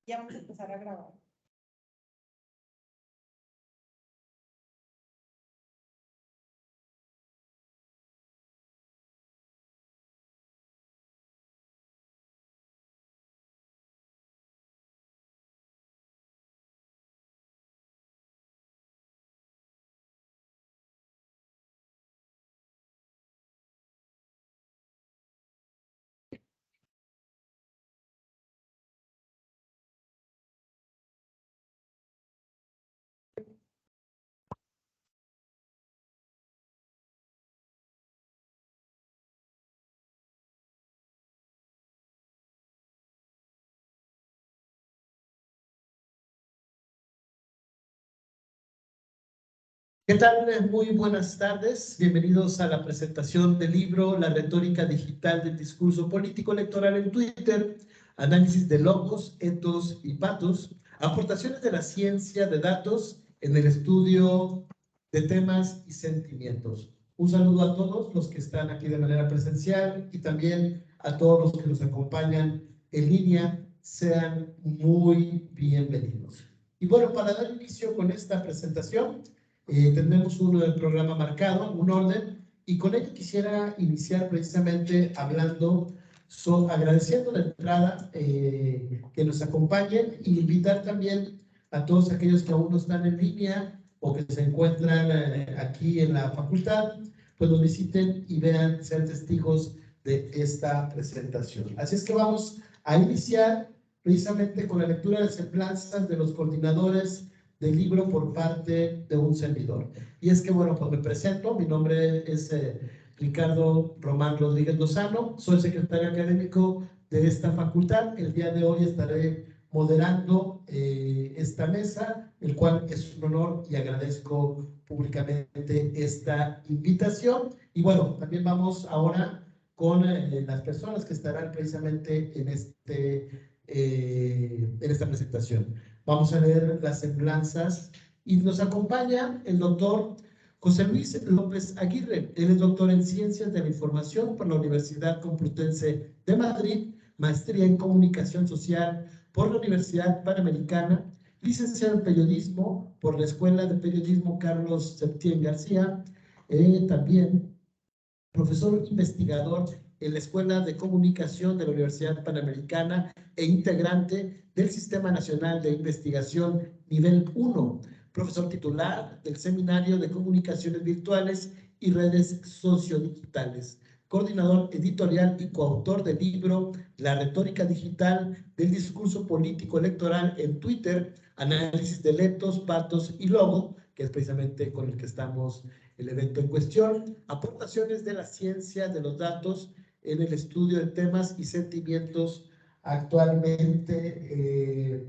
Ya vamos a empezar a grabar. ¿Qué tal? Muy buenas tardes. Bienvenidos a la presentación del libro La retórica digital del discurso político electoral en Twitter, análisis de logos, etos y patos, aportaciones de la ciencia de datos en el estudio de temas y sentimientos. Un saludo a todos los que están aquí de manera presencial y también a todos los que nos acompañan en línea. Sean muy bienvenidos. Y bueno, para dar inicio con esta presentación, tenemos un programa marcado, un orden, y con ello quisiera iniciar precisamente hablando, agradeciendo de entrada que nos acompañen y invitar también a todos aquellos que aún no están en línea o que se encuentran aquí en la facultad, pues nos visiten y vean, sean testigos de esta presentación. Así es que vamos a iniciar precisamente con la lectura de semblanzas de los coordinadores del libro por parte de un servidor. Y es que, bueno, pues me presento, mi nombre es Ricardo Román Rodríguez Lozano, soy secretario académico de esta facultad. El día de hoy estaré moderando esta mesa, el cual es un honor y agradezco públicamente esta invitación. Y bueno, también vamos ahora con las personas que estarán precisamente en esta presentación. Vamos a leer las semblanzas y nos acompaña el doctor José Luis López Aguirre. Él es doctor en Ciencias de la Información por la Universidad Complutense de Madrid, maestría en Comunicación Social por la Universidad Panamericana, licenciado en Periodismo por la Escuela de Periodismo Carlos Septién García, también profesor investigador en la Escuela de Comunicación de la Universidad Panamericana e integrante del Sistema Nacional de Investigación Nivel 1, profesor titular del Seminario de Comunicaciones Virtuales y Redes Sociodigitales, coordinador editorial y coautor del libro La retórica digital del discurso político electoral en Twitter, análisis de letos, patos y logo, que es precisamente con el que estamos el evento en cuestión, aportaciones de la ciencia de los datos en el estudio de temas y sentimientos actualmente.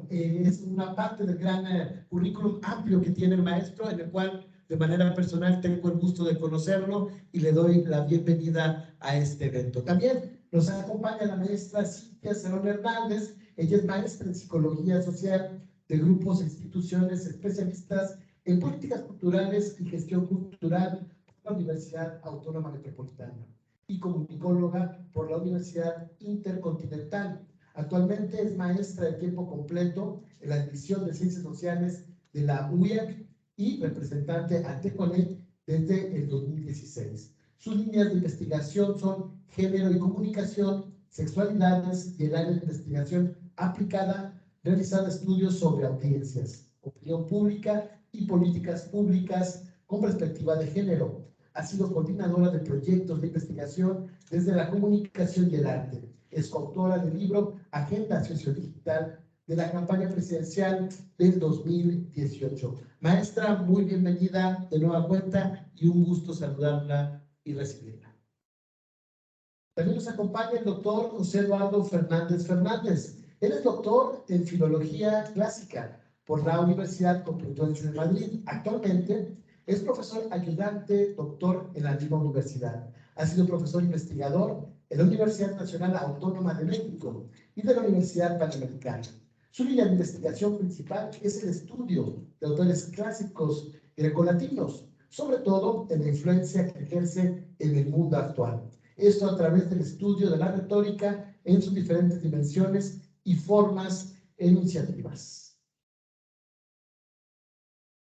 Es una parte del gran currículum amplio que tiene el maestro, en el cual de manera personal tengo el gusto de conocerlo y le doy la bienvenida a este evento. También nos acompaña la maestra Cintia Cerón Hernández. Ella es maestra en Psicología Social de grupos e instituciones especialistas en políticas culturales y gestión cultural por la Universidad Autónoma Metropolitana y comunicóloga por la Universidad Intercontinental. Actualmente es maestra de tiempo completo en la División de Ciencias Sociales de la UIAC y representante ante CONEC desde el 2016. Sus líneas de investigación son género y comunicación, sexualidades y el área de investigación aplicada, realizando estudios sobre audiencias, opinión pública y políticas públicas con perspectiva de género. Ha sido coordinadora de proyectos de investigación desde la comunicación y el arte. Es coautora del libro Agenda Sociodigital de la campaña presidencial del 2018. Maestra, muy bienvenida de nueva cuenta y un gusto saludarla y recibirla. También nos acompaña el doctor José Eduardo Fernández Fernández. Él es doctor en Filología Clásica por la Universidad Complutense de Madrid. Actualmente es profesor ayudante doctor en la misma universidad. Ha sido profesor investigador en la Universidad Nacional Autónoma de México y de la Universidad Panamericana. Su línea de investigación principal es el estudio de autores clásicos grecolatinos, sobre todo en la influencia que ejerce en el mundo actual. Esto a través del estudio de la retórica en sus diferentes dimensiones y formas enunciativas.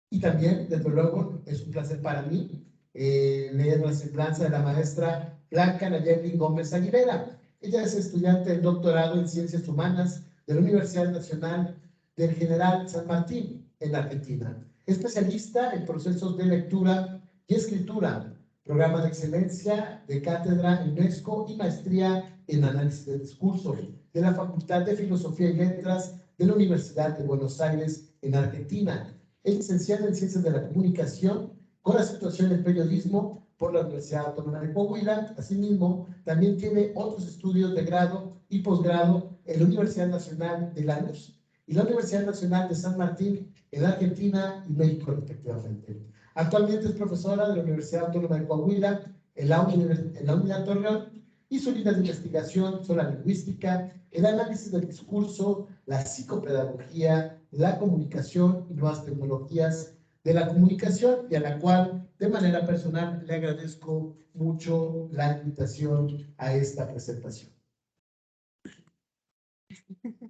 Y también, desde luego, es un placer para mí leer la semblanza de la maestra Blanca Nayeli Gómez Aguilera. Ella es estudiante de doctorado en Ciencias Humanas de la Universidad Nacional del General San Martín, en Argentina. Especialista en procesos de lectura y escritura, programa de excelencia de cátedra UNESCO y maestría en análisis de discurso de la Facultad de Filosofía y Letras de la Universidad de Buenos Aires, en Argentina. Es licenciada en Ciencias de la Comunicación con acentuación en Periodismo por la Universidad Autónoma de Coahuila. Asimismo, también tiene otros estudios de grado y posgrado en la Universidad Nacional de Lanús y la Universidad Nacional de San Martín en Argentina y México, respectivamente. Actualmente es profesora de la Universidad Autónoma de Coahuila en la Unidad Torreón, y su línea de investigación son la lingüística, el análisis del discurso, la psicopedagogía, la comunicación y nuevas tecnologías de la comunicación, y a la cual de manera personal le agradezco mucho la invitación a esta presentación.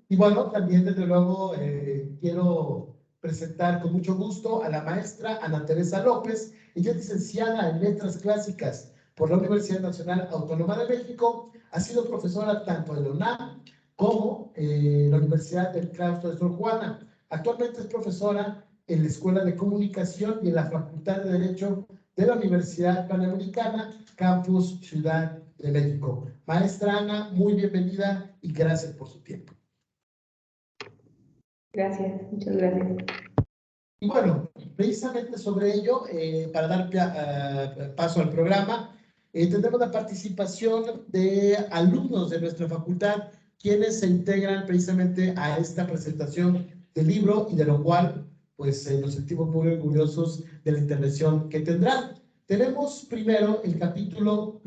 Y bueno, también desde luego quiero presentar con mucho gusto a la maestra Ana Teresa López. Ella es licenciada en Letras Clásicas por la Universidad Nacional Autónoma de México. Ha sido profesora tanto en la UNAM como en la Universidad del Claustro de Sor Juana. Actualmente es profesora en la Escuela de Comunicación y en la Facultad de Derecho de la Universidad Panamericana, Campus Ciudad de México. Maestra Ana, muy bienvenida y gracias por su tiempo. Gracias, muchas gracias. Y bueno, precisamente sobre ello, para dar paso al programa, tendremos la participación de alumnos de nuestra facultad, quienes se integran precisamente a esta presentación del libro, y de lo cual pues nos sentimos muy orgullosos de la intervención que tendrán. Tenemos primero el capítulo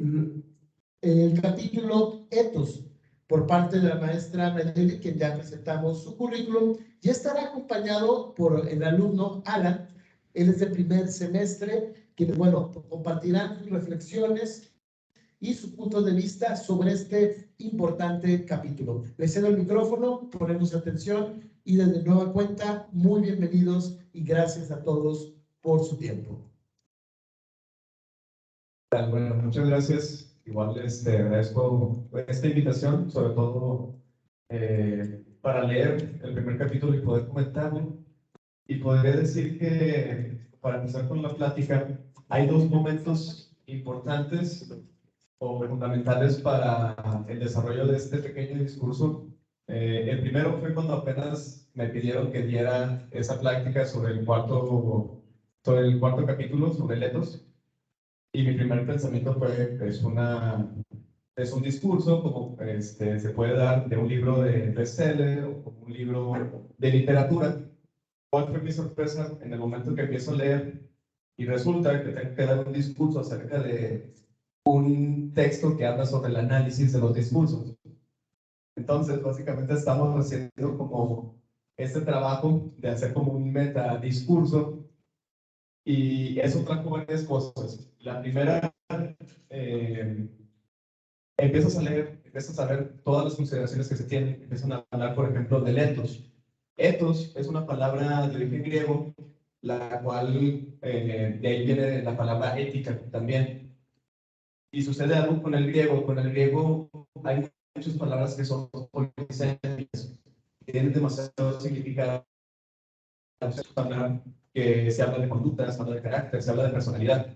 Etos, por parte de la maestra Nayeli, quien ya presentamos su currículum, y estará acompañado por el alumno Alan. Él es de primer semestre, quienes, bueno, compartirán sus reflexiones y su punto de vista sobre este importante capítulo. Les cedo el micrófono, ponemos atención y desde nueva cuenta, muy bienvenidos y gracias a todos por su tiempo. Bueno, muchas gracias. Igual agradezco esta invitación, sobre todo para leer el primer capítulo y poder comentarlo. Y podría decir que, para empezar con la plática, hay dos momentos importantes o fundamentales para el desarrollo de este pequeño discurso. El primero fue cuando apenas me pidieron que diera esa plática sobre el cuarto capítulo, sobre el etos. Y mi primer pensamiento fue, es un discurso como se puede dar de un libro de bestseller o como un libro de literatura. ¿Cuál fue mi sorpresa en el momento que empiezo a leer y resulta que tengo que dar un discurso acerca de un texto que habla sobre el análisis de los discursos? Entonces, básicamente estamos haciendo como este trabajo de hacer como un metadiscurso, y eso trajo varias cosas. La primera, empiezas a ver todas las consideraciones que se tienen. Empiezan a hablar, por ejemplo, del etos. Etos es una palabra de origen griego, la cual de ahí viene la palabra ética también. Y sucede algo con el griego. Con el griego hay muchas palabras que son policéntricas, que tienen demasiado significado. Que se habla de conducta, se habla de carácter, se habla de personalidad.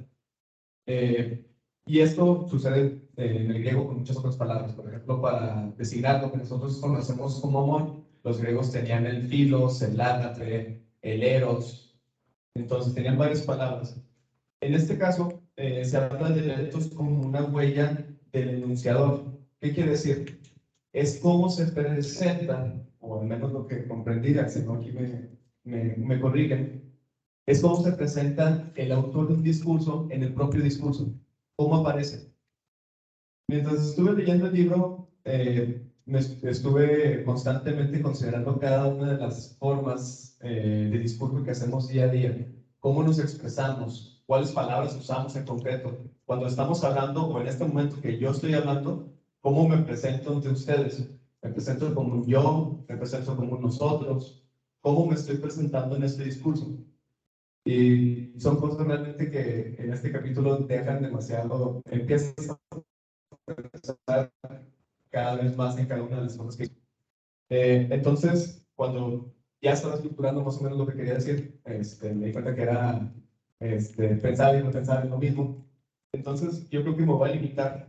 Y esto sucede en el griego con muchas otras palabras. Por ejemplo, para designar lo que nosotros conocemos como amor, los griegos tenían el filos, el ágapé, el eros. Entonces tenían varias palabras. En este caso, se habla de etos como una huella del enunciador. ¿Qué quiere decir? Es cómo se presenta, o al menos lo que comprendí, si no aquí me corrigen, es cómo se presenta el autor de un discurso en el propio discurso. ¿Cómo aparece? Mientras estuve leyendo el libro, me estuve constantemente considerando cada una de las formas de discurso que hacemos día a día. ¿Cómo nos expresamos? ¿Cuáles palabras usamos en concreto? Cuando estamos hablando, o en este momento que yo estoy hablando, ¿cómo me presento ante ustedes? me presento como un yo, me presento como un nosotros, cómo me estoy presentando en este discurso. Y son cosas realmente que en este capítulo dejan demasiado, empiezas a pensar cada vez más en cada una de las cosas que... entonces, cuando ya estaba estructurando más o menos lo que quería decir, me di cuenta que era pensar y no pensar en lo mismo. Entonces, yo creo que me voy a limitar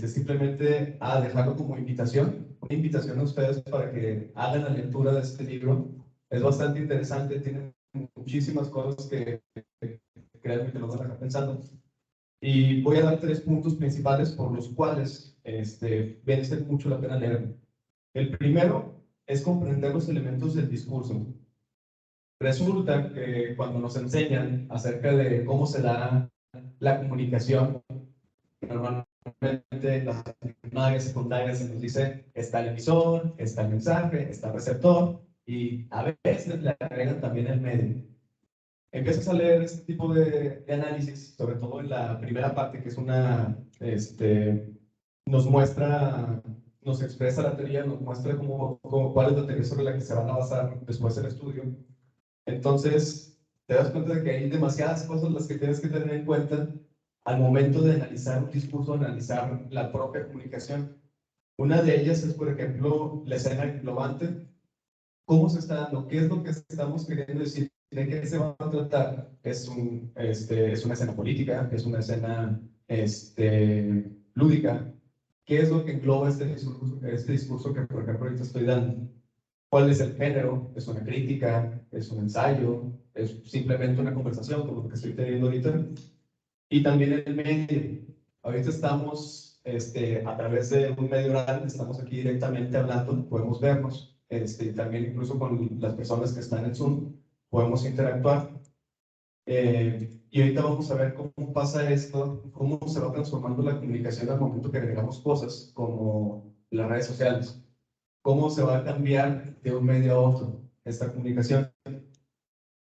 simplemente a dejarlo como invitación, una invitación a ustedes para que hagan la lectura de este libro. Es bastante interesante, tiene muchísimas cosas que créanme que lo van a dejar pensando. Y voy a dar 3 puntos principales por los cuales merece mucho la pena leer. El primero es comprender los elementos del discurso. Resulta que cuando nos enseñan acerca de cómo se da la comunicación, normalmente en las primarias, secundarias se nos dice está el emisor, está el mensaje, está el receptor y a veces le agregan también el medio. Empiezas a leer este tipo de análisis, sobre todo en la primera parte, que es una, nos muestra, nos expresa la teoría, nos muestra cuál es la teoría sobre la que se van a basar después el estudio. Entonces, te das cuenta de que hay demasiadas cosas las que tienes que tener en cuenta al momento de analizar un discurso, analizar la propia comunicación. Una de ellas es, por ejemplo, la escena englobante. ¿Cómo se está dando? ¿Qué es lo que estamos queriendo decir? ¿De qué se va a tratar? Es una escena política, es una escena lúdica. ¿Qué es lo que engloba este discurso que, por ejemplo, ahorita estoy dando? ¿Cuál es el género? ¿Es una crítica? ¿Es un ensayo? ¿Es simplemente una conversación como lo que estoy teniendo ahorita? Y también el medio. Ahorita estamos a través de un medio oral, estamos aquí directamente hablando, podemos vernos. También incluso con las personas que están en Zoom, podemos interactuar. Y ahorita vamos a ver cómo pasa esto, cómo se va transformando la comunicación al momento que agregamos cosas como las redes sociales. Cómo se va a cambiar de un medio a otro esta comunicación.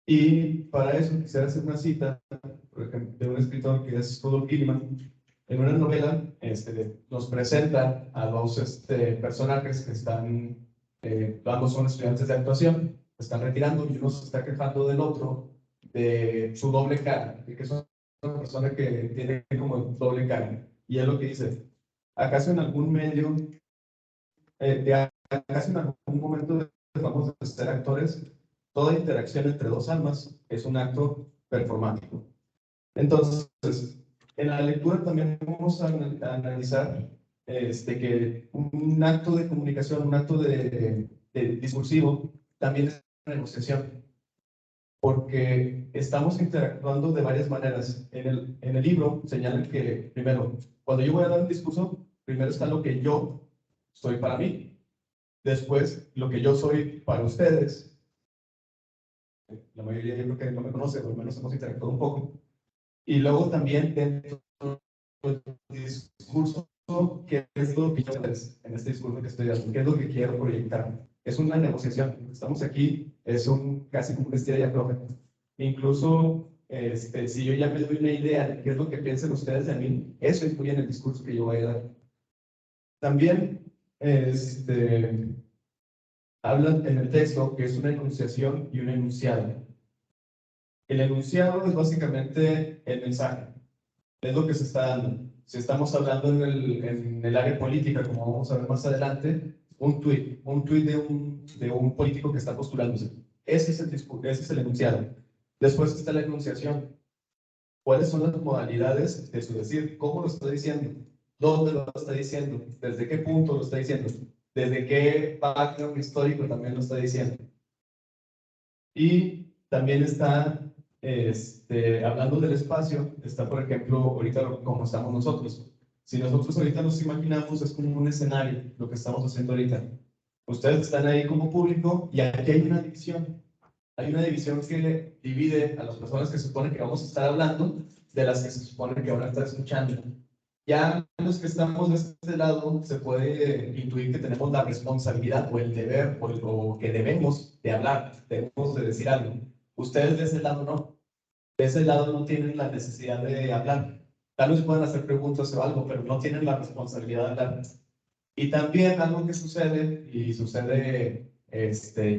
Y para eso quisiera hacer una cita, por ejemplo, de un escritor que es Rudolf Gilman. En una novela nos presenta a dos personajes que están, ambos son estudiantes de actuación, se están retirando y uno se está quejando del otro de su doble cara, de que es una persona que tiene como doble cara. Y es lo que dice, ¿acaso en algún medio, acaso en algún momento dejamos de ser actores? Toda interacción entre dos almas es un acto performático. Entonces, en la lectura también vamos a analizar que un acto de comunicación, un acto de discursivo, también es una negociación, porque estamos interactuando de varias maneras. En el libro señalan que, primero, cuando yo voy a dar un discurso, primero está lo que yo soy para mí, después lo que yo soy para ustedes. La mayoría yo creo que no me conoce, o al menos hemos interactuado un poco. Y luego también dentro del discurso, ¿qué es lo que yo en este discurso que estoy dando? ¿Qué es lo que quiero proyectar? Es una negociación. Estamos aquí, es casi como un estira y afloja. Incluso, si yo ya me doy una idea de qué es lo que piensan ustedes de mí, eso influye en el discurso que yo voy a dar. También, hablan en el texto que es una enunciación y un enunciado. El enunciado es básicamente el mensaje, es lo que se está dando. Si estamos hablando en el área política, como vamos a ver más adelante, un tuit de un político que está postulándose. Ese es el discurso, ese es el enunciado. Después está la enunciación. ¿Cuáles son las modalidades de su decir? ¿Cómo lo está diciendo? ¿Dónde lo está diciendo? ¿Desde qué punto lo está diciendo? ¿Desde qué background histórico también lo está diciendo? Y también está, hablando del espacio, está por ejemplo, ahorita como estamos nosotros. Si nosotros ahorita nos imaginamos, es como un escenario, lo que estamos haciendo ahorita. Ustedes están ahí como público y aquí hay una división. Hay una división que divide a las personas que se supone que vamos a estar hablando de las que se supone que van a estar escuchando. Ya los que estamos de este lado se puede intuir que tenemos la responsabilidad o el deber o que debemos de hablar, debemos de decir algo. Ustedes de ese lado no. De ese lado no tienen la necesidad de hablar. Tal vez puedan hacer preguntas o algo, pero no tienen la responsabilidad de hablar. Y también algo que sucede, y sucede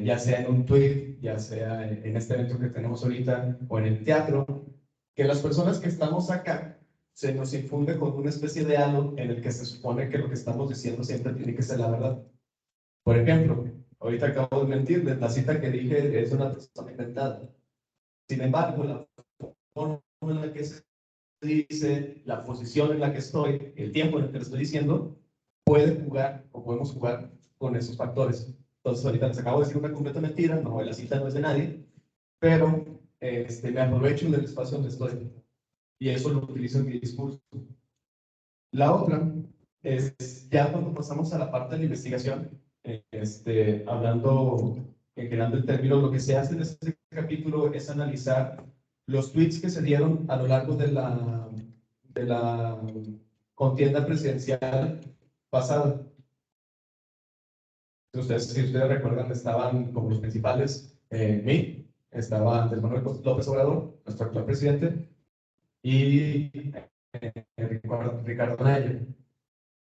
ya sea en un tweet, ya sea en este evento que tenemos ahorita, o en el teatro, que las personas que estamos acá se nos infunde con una especie de halo en el que se supone que lo que estamos diciendo siempre tiene que ser la verdad. Por ejemplo, ahorita acabo de mentirles, la cita que dije es una persona inventada. Sin embargo, la forma en la que se dice, la posición en la que estoy, el tiempo en el que lo estoy diciendo, puede jugar o podemos jugar con esos factores. Entonces, ahorita les acabo de decir una completa mentira, no, la cita no es de nadie, pero me aprovecho del espacio donde estoy y eso lo utilizo en mi discurso. La otra es ya cuando pasamos a la parte de la investigación, hablando, generando el término, lo que se hace en este capítulo es analizar los tweets que se dieron a lo largo de la contienda presidencial pasada. Si ustedes recuerdan, estaban como los principales, estaba Andrés Manuel López Obrador, nuestro actual presidente, y Ricardo Anaya.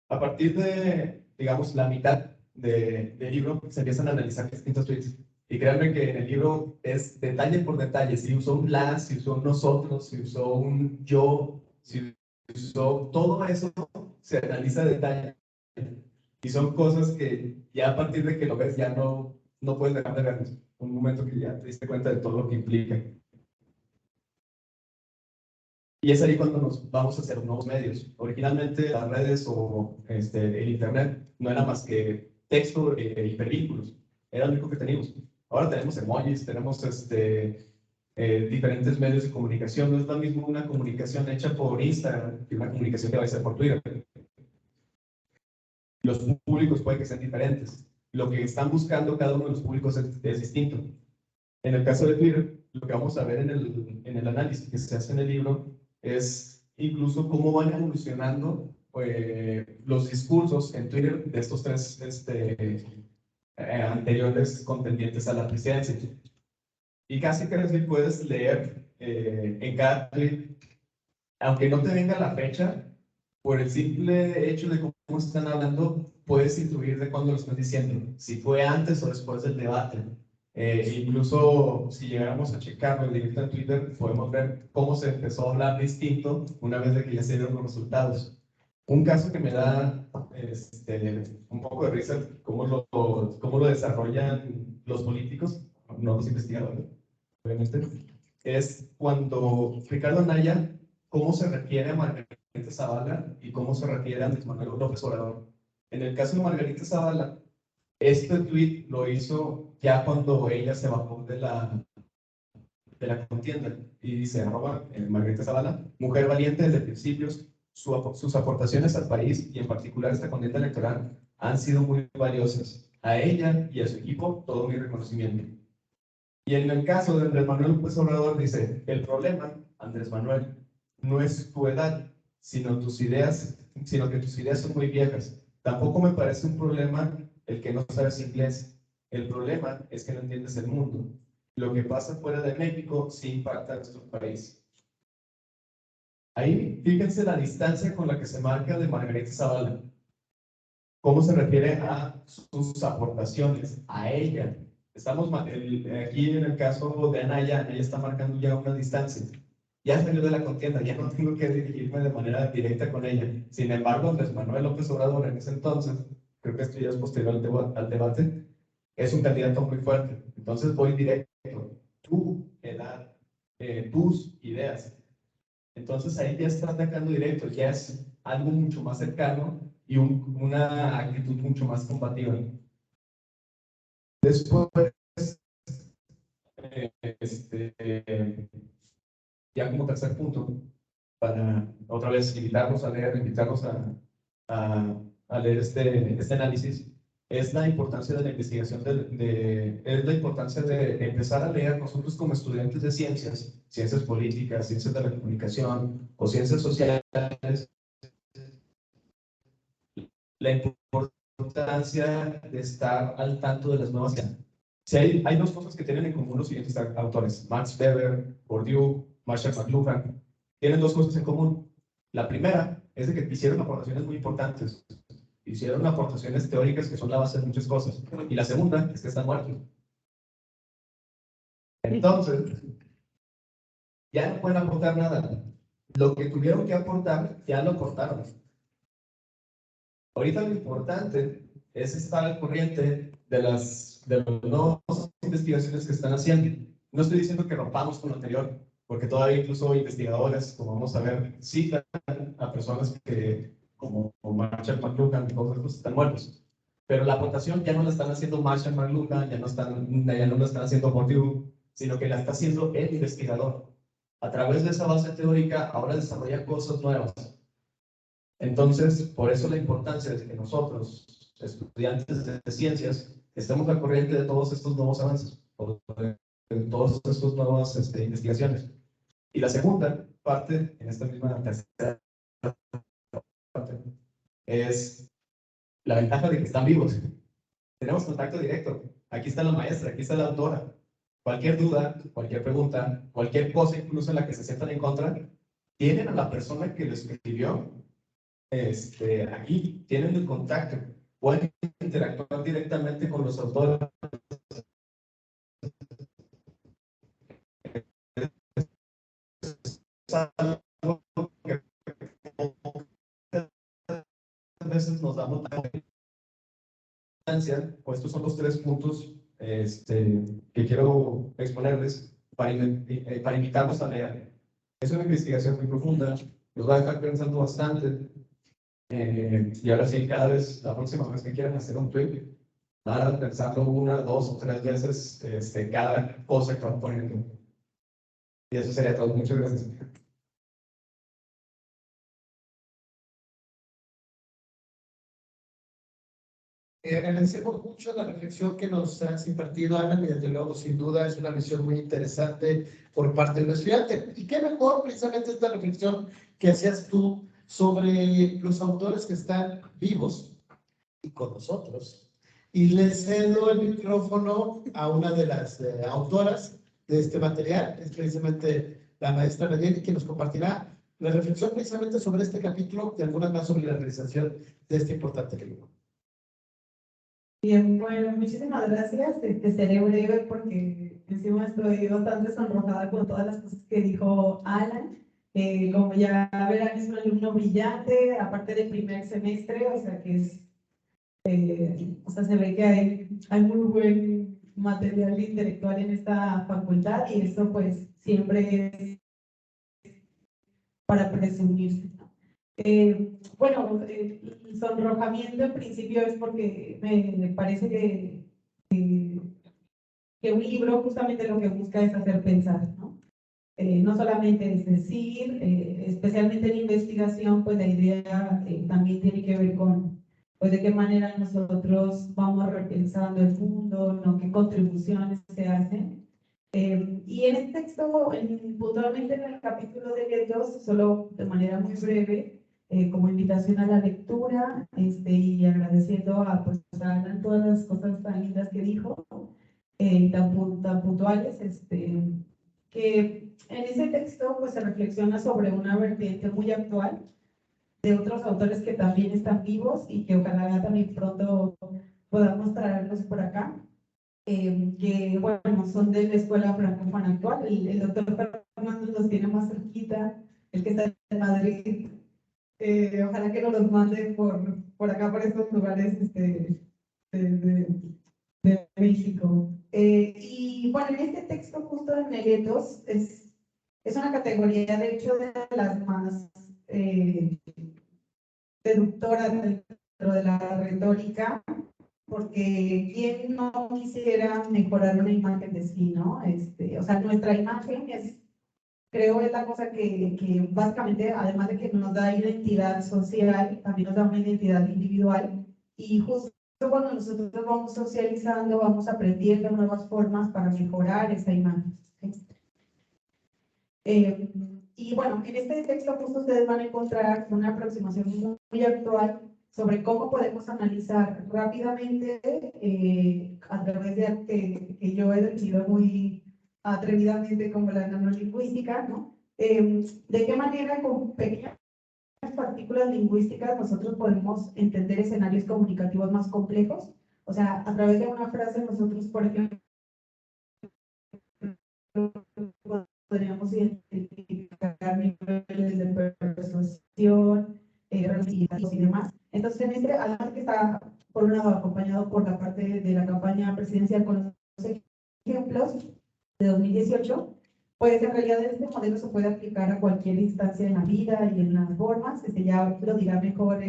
A partir de, digamos, la mitad del libro, se empiezan a analizar distintos tweets. Y créanme que en el libro es detalle por detalle. Si usó un la, si usó un nosotros, si usó un yo, si usó todo eso, se analiza de detalle. Y son cosas que ya a partir de que lo ves, ya no puedes dejar de verlos. Un momento que ya te diste cuenta de todo lo que implica. Y es ahí cuando nos vamos a hacer nuevos medios. Originalmente las redes o el internet no era más que texto y películas. Era lo único que teníamos. Ahora tenemos emojis, tenemos diferentes medios de comunicación. No es lo mismo una comunicación hecha por Instagram que una comunicación que va a ser por Twitter. Los públicos pueden que sean diferentes. Lo que están buscando cada uno de los públicos es distinto. En el caso de Twitter, lo que vamos a ver en el análisis que se hace en el libro es incluso cómo van evolucionando los discursos en Twitter de estos tres anteriores contendientes a la presidencia. Y casi que puedes leer en cada tweet, aunque no te venga la fecha, por el simple hecho de cómo están hablando, puedes intuir de cuándo lo están diciendo, si fue antes o después del debate. Incluso si llegáramos a checarlo en directo en Twitter, podemos ver cómo se empezó a hablar distinto una vez de que ya se dieron los resultados. Un caso que me da un poco de risa, cómo lo desarrollan los políticos, no los investigadores, obviamente, es cuando Ricardo Anaya, cómo se refiere a Margarita Zavala y cómo se refiere a Andrés Manuel López Obrador. En el caso de Margarita Zavala, este tweet lo hizo ya cuando ella se bajó de la contienda y dice, Margarita Zavala, mujer valiente desde principios, sus aportaciones al país y en particular esta contienda electoral han sido muy valiosas. A ella y a su equipo todo mi reconocimiento. Y en el caso de Andrés Manuel López Obrador dice, el problema, Andrés Manuel, no es tu edad, sino que tus ideas son muy viejas. Tampoco me parece un problema el que no sabes inglés. El problema es que no entiendes el mundo. Lo que pasa fuera de México sí impacta a nuestro país. Ahí, fíjense la distancia con la que se marca de Margarita Zavala. ¿Cómo se refiere a sus aportaciones? A ella. Estamos aquí en el caso de Anaya, ella está marcando ya una distancia. Ya salió de la contienda, ya no tengo que dirigirme de manera directa con ella. Sin embargo, Andrés Manuel López Obrador en ese entonces, creo que esto ya es posterior al debate, es un candidato muy fuerte. Entonces voy directo. Tu edad, tus ideas. Entonces ahí ya está atacando directo, ya es algo mucho más cercano y una actitud mucho más combativa. Después, ya como tercer punto, para otra vez invitarlos a leer, invitarlos a leer este análisis, es la importancia de la investigación, es la importancia de empezar a leer nosotros como estudiantes de ciencias políticas, ciencias de la comunicación o ciencias sociales, la importancia de estar al tanto de las nuevas ciencias. Si hay dos cosas que tienen en común los siguientes autores, Max Weber, Bourdieu, Marshall McLuhan, tienen dos cosas en común. La primera es de que hicieron aportaciones muy importantes. hicieron aportaciones teóricas que son la base de muchas cosas. Y la segunda es que están muertos. Entonces, ya no pueden aportar nada. Lo que tuvieron que aportar, ya lo aportaron. Ahorita lo importante es estar al corriente de las nuevas investigaciones que están haciendo. No estoy diciendo que rompamos con lo anterior, porque todavía incluso investigadores, como vamos a ver, citan a personas que, como Marshall McLuhan y todos estos, están muertos. Pero la aportación ya no la están haciendo Marshall McLuhan, ya no la están haciendo Bourdieu, sino que la está haciendo el investigador. A través de esa base teórica, ahora desarrolla cosas nuevas. Entonces, por eso la importancia de que nosotros, estudiantes de ciencias, estemos al corriente de todos estos nuevos avances, de todas estas nuevas investigaciones. Y la segunda parte, en esta misma tercera parte, es la ventaja de que están vivos. Tenemos contacto directo. Aquí está la maestra, aquí está la autora. Cualquier duda, cualquier pregunta, cualquier cosa, incluso en la que se sientan en contra, tienen a la persona que lo escribió aquí, tienen el contacto, pueden interactuar directamente con los autores. A veces nos damos importancia, pues estos son los 3 puntos que quiero exponerles para invitarlos a leer. Es una investigación muy profunda, nos va a dejar pensando bastante. Y ahora sí, cada vez, la próxima vez que quieran hacer un tweet, van a pensarlo 1, 2 o 3 veces cada cosa que van poniendo. Y eso sería todo. Muchas gracias. Agradecemos mucho la reflexión que nos has impartido, Alan, y desde luego, sin duda, es una visión muy interesante por parte del estudiante. Y qué mejor precisamente esta reflexión que hacías tú sobre los autores que están vivos y con nosotros. Y le cedo el micrófono a una de las autoras de este material, es precisamente la maestra Nayeli, que nos compartirá la reflexión precisamente sobre este capítulo y algunas más sobre la realización de este importante libro. Bien, bueno, muchísimas gracias. Seré breve porque encima estoy bastante sonrojada con todas las cosas que dijo Alan. Como ya verán, es un alumno brillante, aparte del primer semestre, o sea que es, o sea, se ve que hay muy buen material intelectual en esta facultad y eso pues siempre es para presumirse. Bueno, el sonrojamiento en principio es porque me parece que un libro justamente lo que busca es hacer pensar, ¿no? No solamente es decir, especialmente en investigación, pues la idea también tiene que ver con pues, de qué manera nosotros vamos repensando el mundo, ¿no? Qué contribuciones se hacen. Y en este texto, puntualmente en el capítulo de Letos, solo de manera muy breve, como invitación a la lectura, y agradeciendo a, pues, a Alan todas las cosas tan lindas que dijo, tan puntuales, que en ese texto pues, se reflexiona sobre una vertiente muy actual de otros autores que también están vivos y que ojalá también pronto podamos traerlos por acá. Que bueno, son de la Escuela Francófona actual. El doctor Fernando los tiene más cerquita, el que está en Madrid. Ojalá que nos los mande por acá, por estos lugares de México. Y bueno, en este texto justo de Meletos es una categoría, de hecho, de las más seductoras dentro de la retórica, porque quién no quisiera mejorar una imagen de sí, ¿no? O sea, nuestra imagen creo es la cosa que básicamente, además de que nos da identidad social, también nos da una identidad individual, y justo cuando nosotros vamos socializando, vamos aprendiendo nuevas formas para mejorar esa imagen. Y bueno, en este texto justo ustedes van a encontrar una aproximación muy actual sobre cómo podemos analizar rápidamente a través de arte que yo he definido muy atrevidamente como la nanolingüística, ¿no? De qué manera con pequeñas partículas lingüísticas nosotros podemos entender escenarios comunicativos más complejos. O sea, a través de una frase nosotros, por ejemplo, podríamos identificar niveles de persuasión, y demás. Entonces, en este, además que está, por un lado, acompañado por la parte de la campaña presidencial con los ejemplos de 2018, pues en realidad este modelo se puede aplicar a cualquier instancia en la vida y en las formas. Ya lo dirá mejor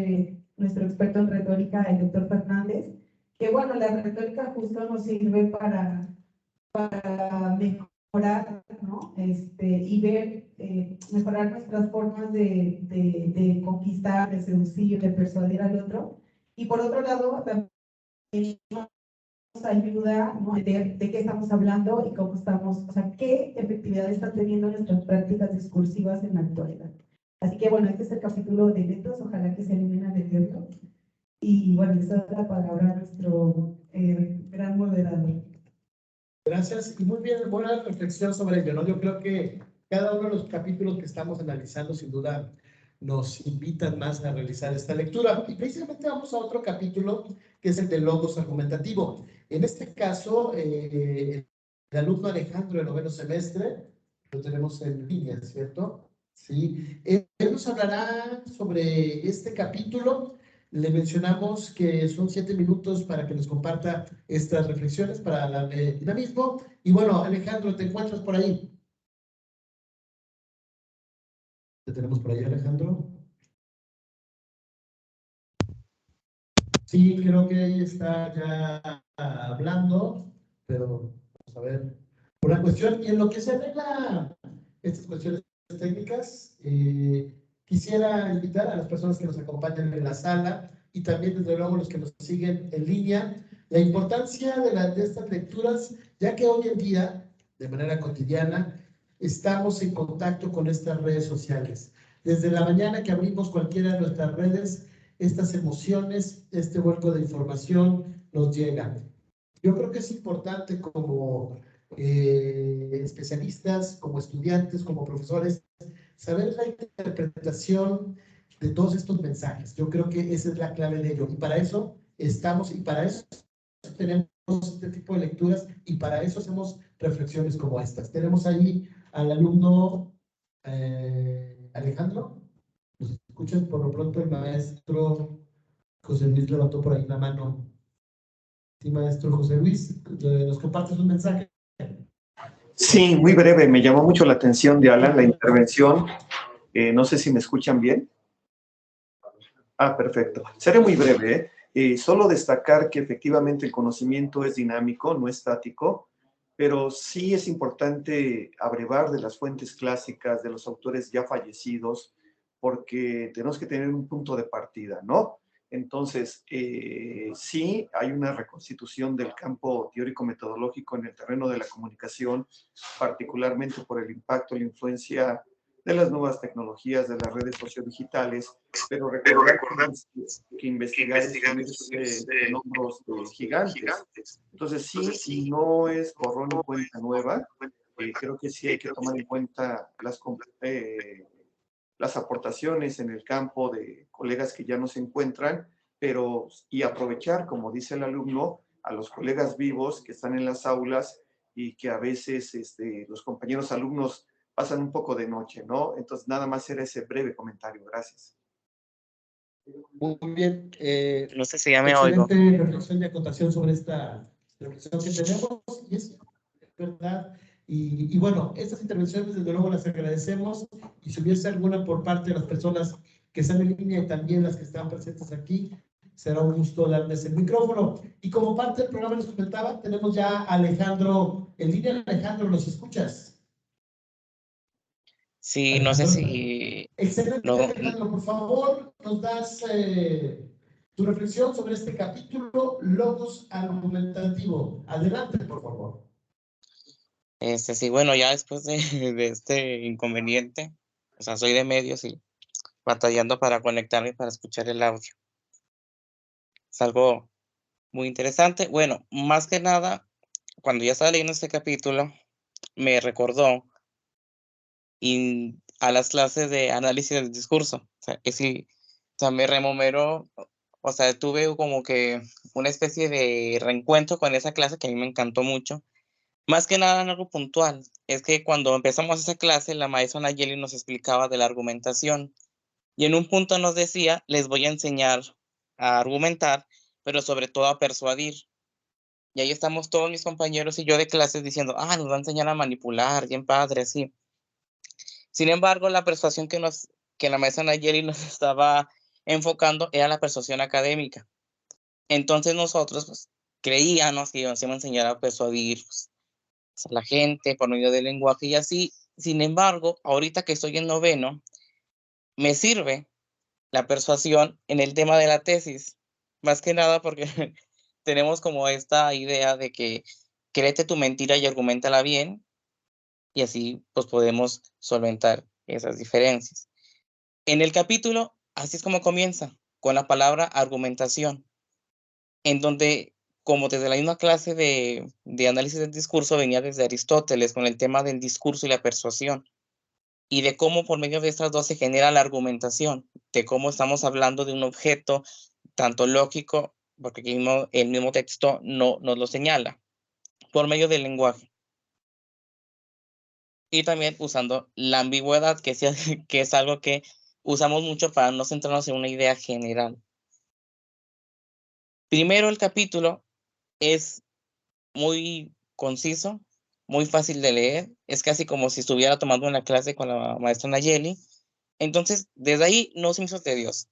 nuestro experto en retórica, el doctor Fernández, que bueno, la retórica justo nos sirve para mejorar, ¿no? Y ver, mejorar nuestras formas de conquistar, de seducir, de persuadir al otro. Y por otro lado, también nos ayuda, ¿no?, a entender de qué estamos hablando y cómo estamos, o sea, qué efectividad están teniendo nuestras prácticas discursivas en la actualidad. Así que bueno, este es el capítulo de retos, ojalá que se eliminen de reto. Y bueno, esa es la palabra a nuestro gran moderador. Gracias y muy bien, buena reflexión sobre ello, ¿no? Yo creo que cada uno de los capítulos que estamos analizando sin duda nos invitan más a realizar esta lectura y precisamente vamos a otro capítulo que es el de logos argumentativo. En este caso, el alumno Alejandro de noveno semestre, lo tenemos en línea, ¿cierto? Sí, él nos hablará sobre este capítulo. Le mencionamos que son 7 minutos para que nos comparta estas reflexiones para darle dinamismo. Y bueno, Alejandro, ¿te encuentras por ahí? ¿Te tenemos por ahí, Alejandro? Sí, creo que ella está ya hablando, pero vamos a ver. Una cuestión, y en lo que se arregla estas cuestiones técnicas, quisiera invitar a las personas que nos acompañan en la sala y también, desde luego, los que nos siguen en línea, la importancia de estas lecturas, ya que hoy en día, de manera cotidiana, estamos en contacto con estas redes sociales. Desde la mañana que abrimos cualquiera de nuestras redes, estas emociones, este vuelco de información nos llega. Yo creo que es importante como especialistas, como estudiantes, como profesores, saber la interpretación de todos estos mensajes. Yo creo que esa es la clave de ello. Y para eso estamos, y para eso tenemos este tipo de lecturas, y para eso hacemos reflexiones como estas. Tenemos ahí al alumno Alejandro. ¿Nos escuchan? Por lo pronto el maestro José Luis levantó por ahí la mano. Sí, maestro José Luis, ¿nos compartes un mensaje? Sí, muy breve. Me llamó mucho la atención de Alan la intervención. No sé si me escuchan bien. Ah, perfecto. Seré muy breve. Solo destacar que efectivamente el conocimiento es dinámico, no estático, pero sí es importante abrevar de las fuentes clásicas, de los autores ya fallecidos, porque tenemos que tener un punto de partida, ¿no? Entonces, sí hay una reconstitución del campo teórico-metodológico en el terreno de la comunicación, particularmente por el impacto, la influencia de las nuevas tecnologías, de las redes sociodigitales, pero recordar que investigar es subirse en hombros de gigantes. Entonces, sí, no es borrón y cuenta nueva. Creo que sí hay que tomar en cuenta las aportaciones en el campo de colegas que ya no se encuentran, pero y aprovechar, como dice el alumno, a los colegas vivos que están en las aulas y que a veces los compañeros alumnos pasan un poco de noche, ¿no? Entonces, nada más era ese breve comentario. Gracias. Muy bien. No sé si ya me oigo. Excelente reflexión y acotación sobre esta reflexión que tenemos, y es verdad. Y bueno, estas intervenciones desde luego las agradecemos, y si hubiese alguna por parte de las personas que están en línea y también las que están presentes aquí, será un gusto darles el micrófono. Y como parte del programa les comentaba, tenemos ya a Alejandro en línea. Alejandro, ¿nos escuchas? Sí, Alejandro, no sé si... excelente, No, Alejandro, por favor, nos das tu reflexión sobre este capítulo, logos argumentativo. Adelante, por favor. sí, bueno, ya después de este inconveniente, o sea, soy de medios y batallando para conectarme para escuchar el audio. Es algo muy interesante. Bueno, más que nada, cuando ya estaba leyendo este capítulo, me recordó a las clases de análisis del discurso. O sea, me rememoró, o sea, tuve como que una especie de reencuentro con esa clase que a mí me encantó mucho. Más que nada en algo puntual, es que cuando empezamos esa clase, la maestra Nayeli nos explicaba de la argumentación y en un punto nos decía, les voy a enseñar a argumentar, pero sobre todo a persuadir. Y ahí estamos todos mis compañeros y yo de clases diciendo, nos va a enseñar a manipular, bien padre, así. Sin embargo, la persuasión que la maestra Nayeli nos estaba enfocando era la persuasión académica. Entonces nosotros pues, creíamos que íbamos a enseñar a persuadir pues, a la gente por medio del lenguaje y así. Sin embargo, ahorita que estoy en noveno, me sirve la persuasión en el tema de la tesis. Más que nada porque tenemos como esta idea de que créete tu mentira y argumentala bien y así pues podemos solventar esas diferencias. En el capítulo, así es como comienza, con la palabra argumentación, en donde, como desde la misma clase de análisis del discurso, venía desde Aristóteles con el tema del discurso y la persuasión, y de cómo por medio de estas dos se genera la argumentación, de cómo estamos hablando de un objeto tanto lógico, porque aquí el mismo texto no nos lo señala, por medio del lenguaje. Y también usando la ambigüedad, que es algo que usamos mucho para no centrarnos en una idea general. Primero, el capítulo es muy conciso, muy fácil de leer. Es casi como si estuviera tomando una clase con la maestra Nayeli. Entonces, desde ahí no se me hizo tedioso.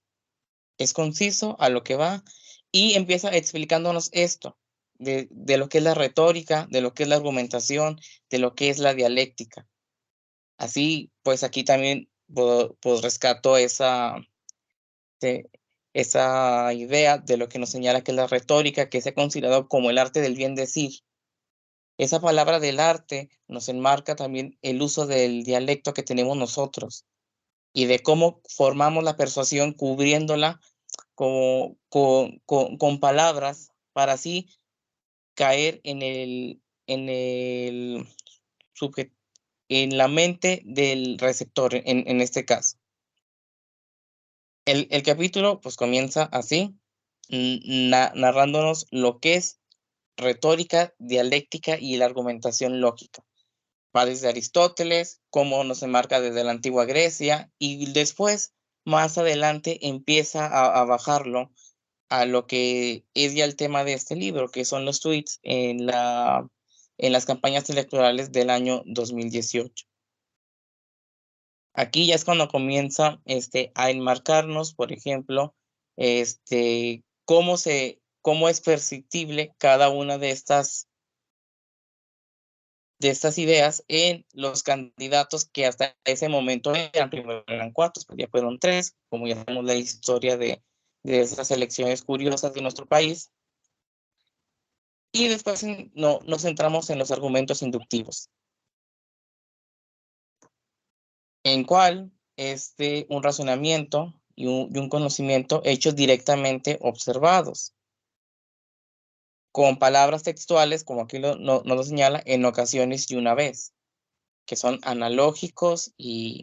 Es conciso, a lo que va, y empieza explicándonos esto, de lo que es la retórica, de lo que es la argumentación, de lo que es la dialéctica. Así, pues aquí también pues rescato esa idea de lo que nos señala que es la retórica, que se ha considerado como el arte del bien decir. Esa palabra del arte nos enmarca también el uso del dialecto que tenemos nosotros y de cómo formamos la persuasión cubriéndola con palabras para así caer en la mente del receptor, en este caso. El capítulo pues comienza así, narrándonos lo que es retórica, dialéctica y la argumentación lógica. Va desde Aristóteles, cómo nos enmarca desde la antigua Grecia, y después, más adelante, empieza a bajarlo a lo que es ya el tema de este libro, que son los tweets en las campañas electorales del año 2018. Aquí ya es cuando comienza a enmarcarnos, por ejemplo, cómo es perceptible cada una de estas ideas en los candidatos que hasta ese momento primero eran 4, pues ya fueron 3, como ya tenemos la historia de esas elecciones curiosas de nuestro país. Y después nos centramos en los argumentos inductivos, en cual un razonamiento y un conocimiento hechos directamente observados, con palabras textuales, como aquí nos lo señala, en ocasiones y una vez, que son analógicos y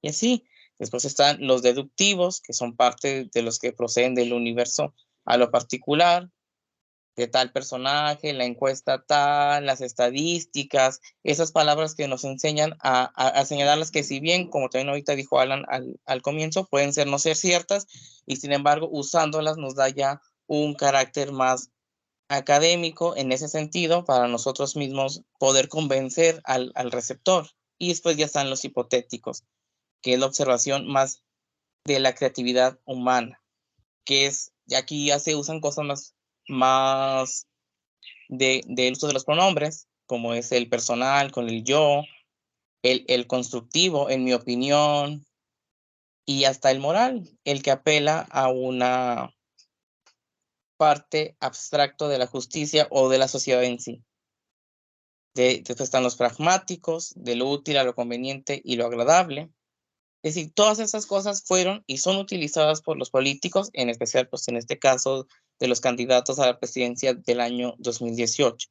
así. Después están los deductivos, que son parte de los que proceden del universo a lo particular, de tal personaje, la encuesta tal, las estadísticas, esas palabras que nos enseñan a señalarlas que si bien, como también ahorita dijo Alan al comienzo, pueden no ser ciertas, y sin embargo, usándolas nos da ya un carácter más académico en ese sentido para nosotros mismos poder convencer al receptor. Y después ya están los hipotéticos, que es la observación más de la creatividad humana, que es, y aquí ya se usan cosas más del uso de los pronombres, como es el personal con el yo, el constructivo, en mi opinión, y hasta el moral, el que apela a una parte abstracto de la justicia o de la sociedad en sí. Después están los pragmáticos, de lo útil a lo conveniente y lo agradable. Es decir, todas esas cosas fueron y son utilizadas por los políticos, en especial, pues en este caso, de los candidatos a la presidencia del año 2018.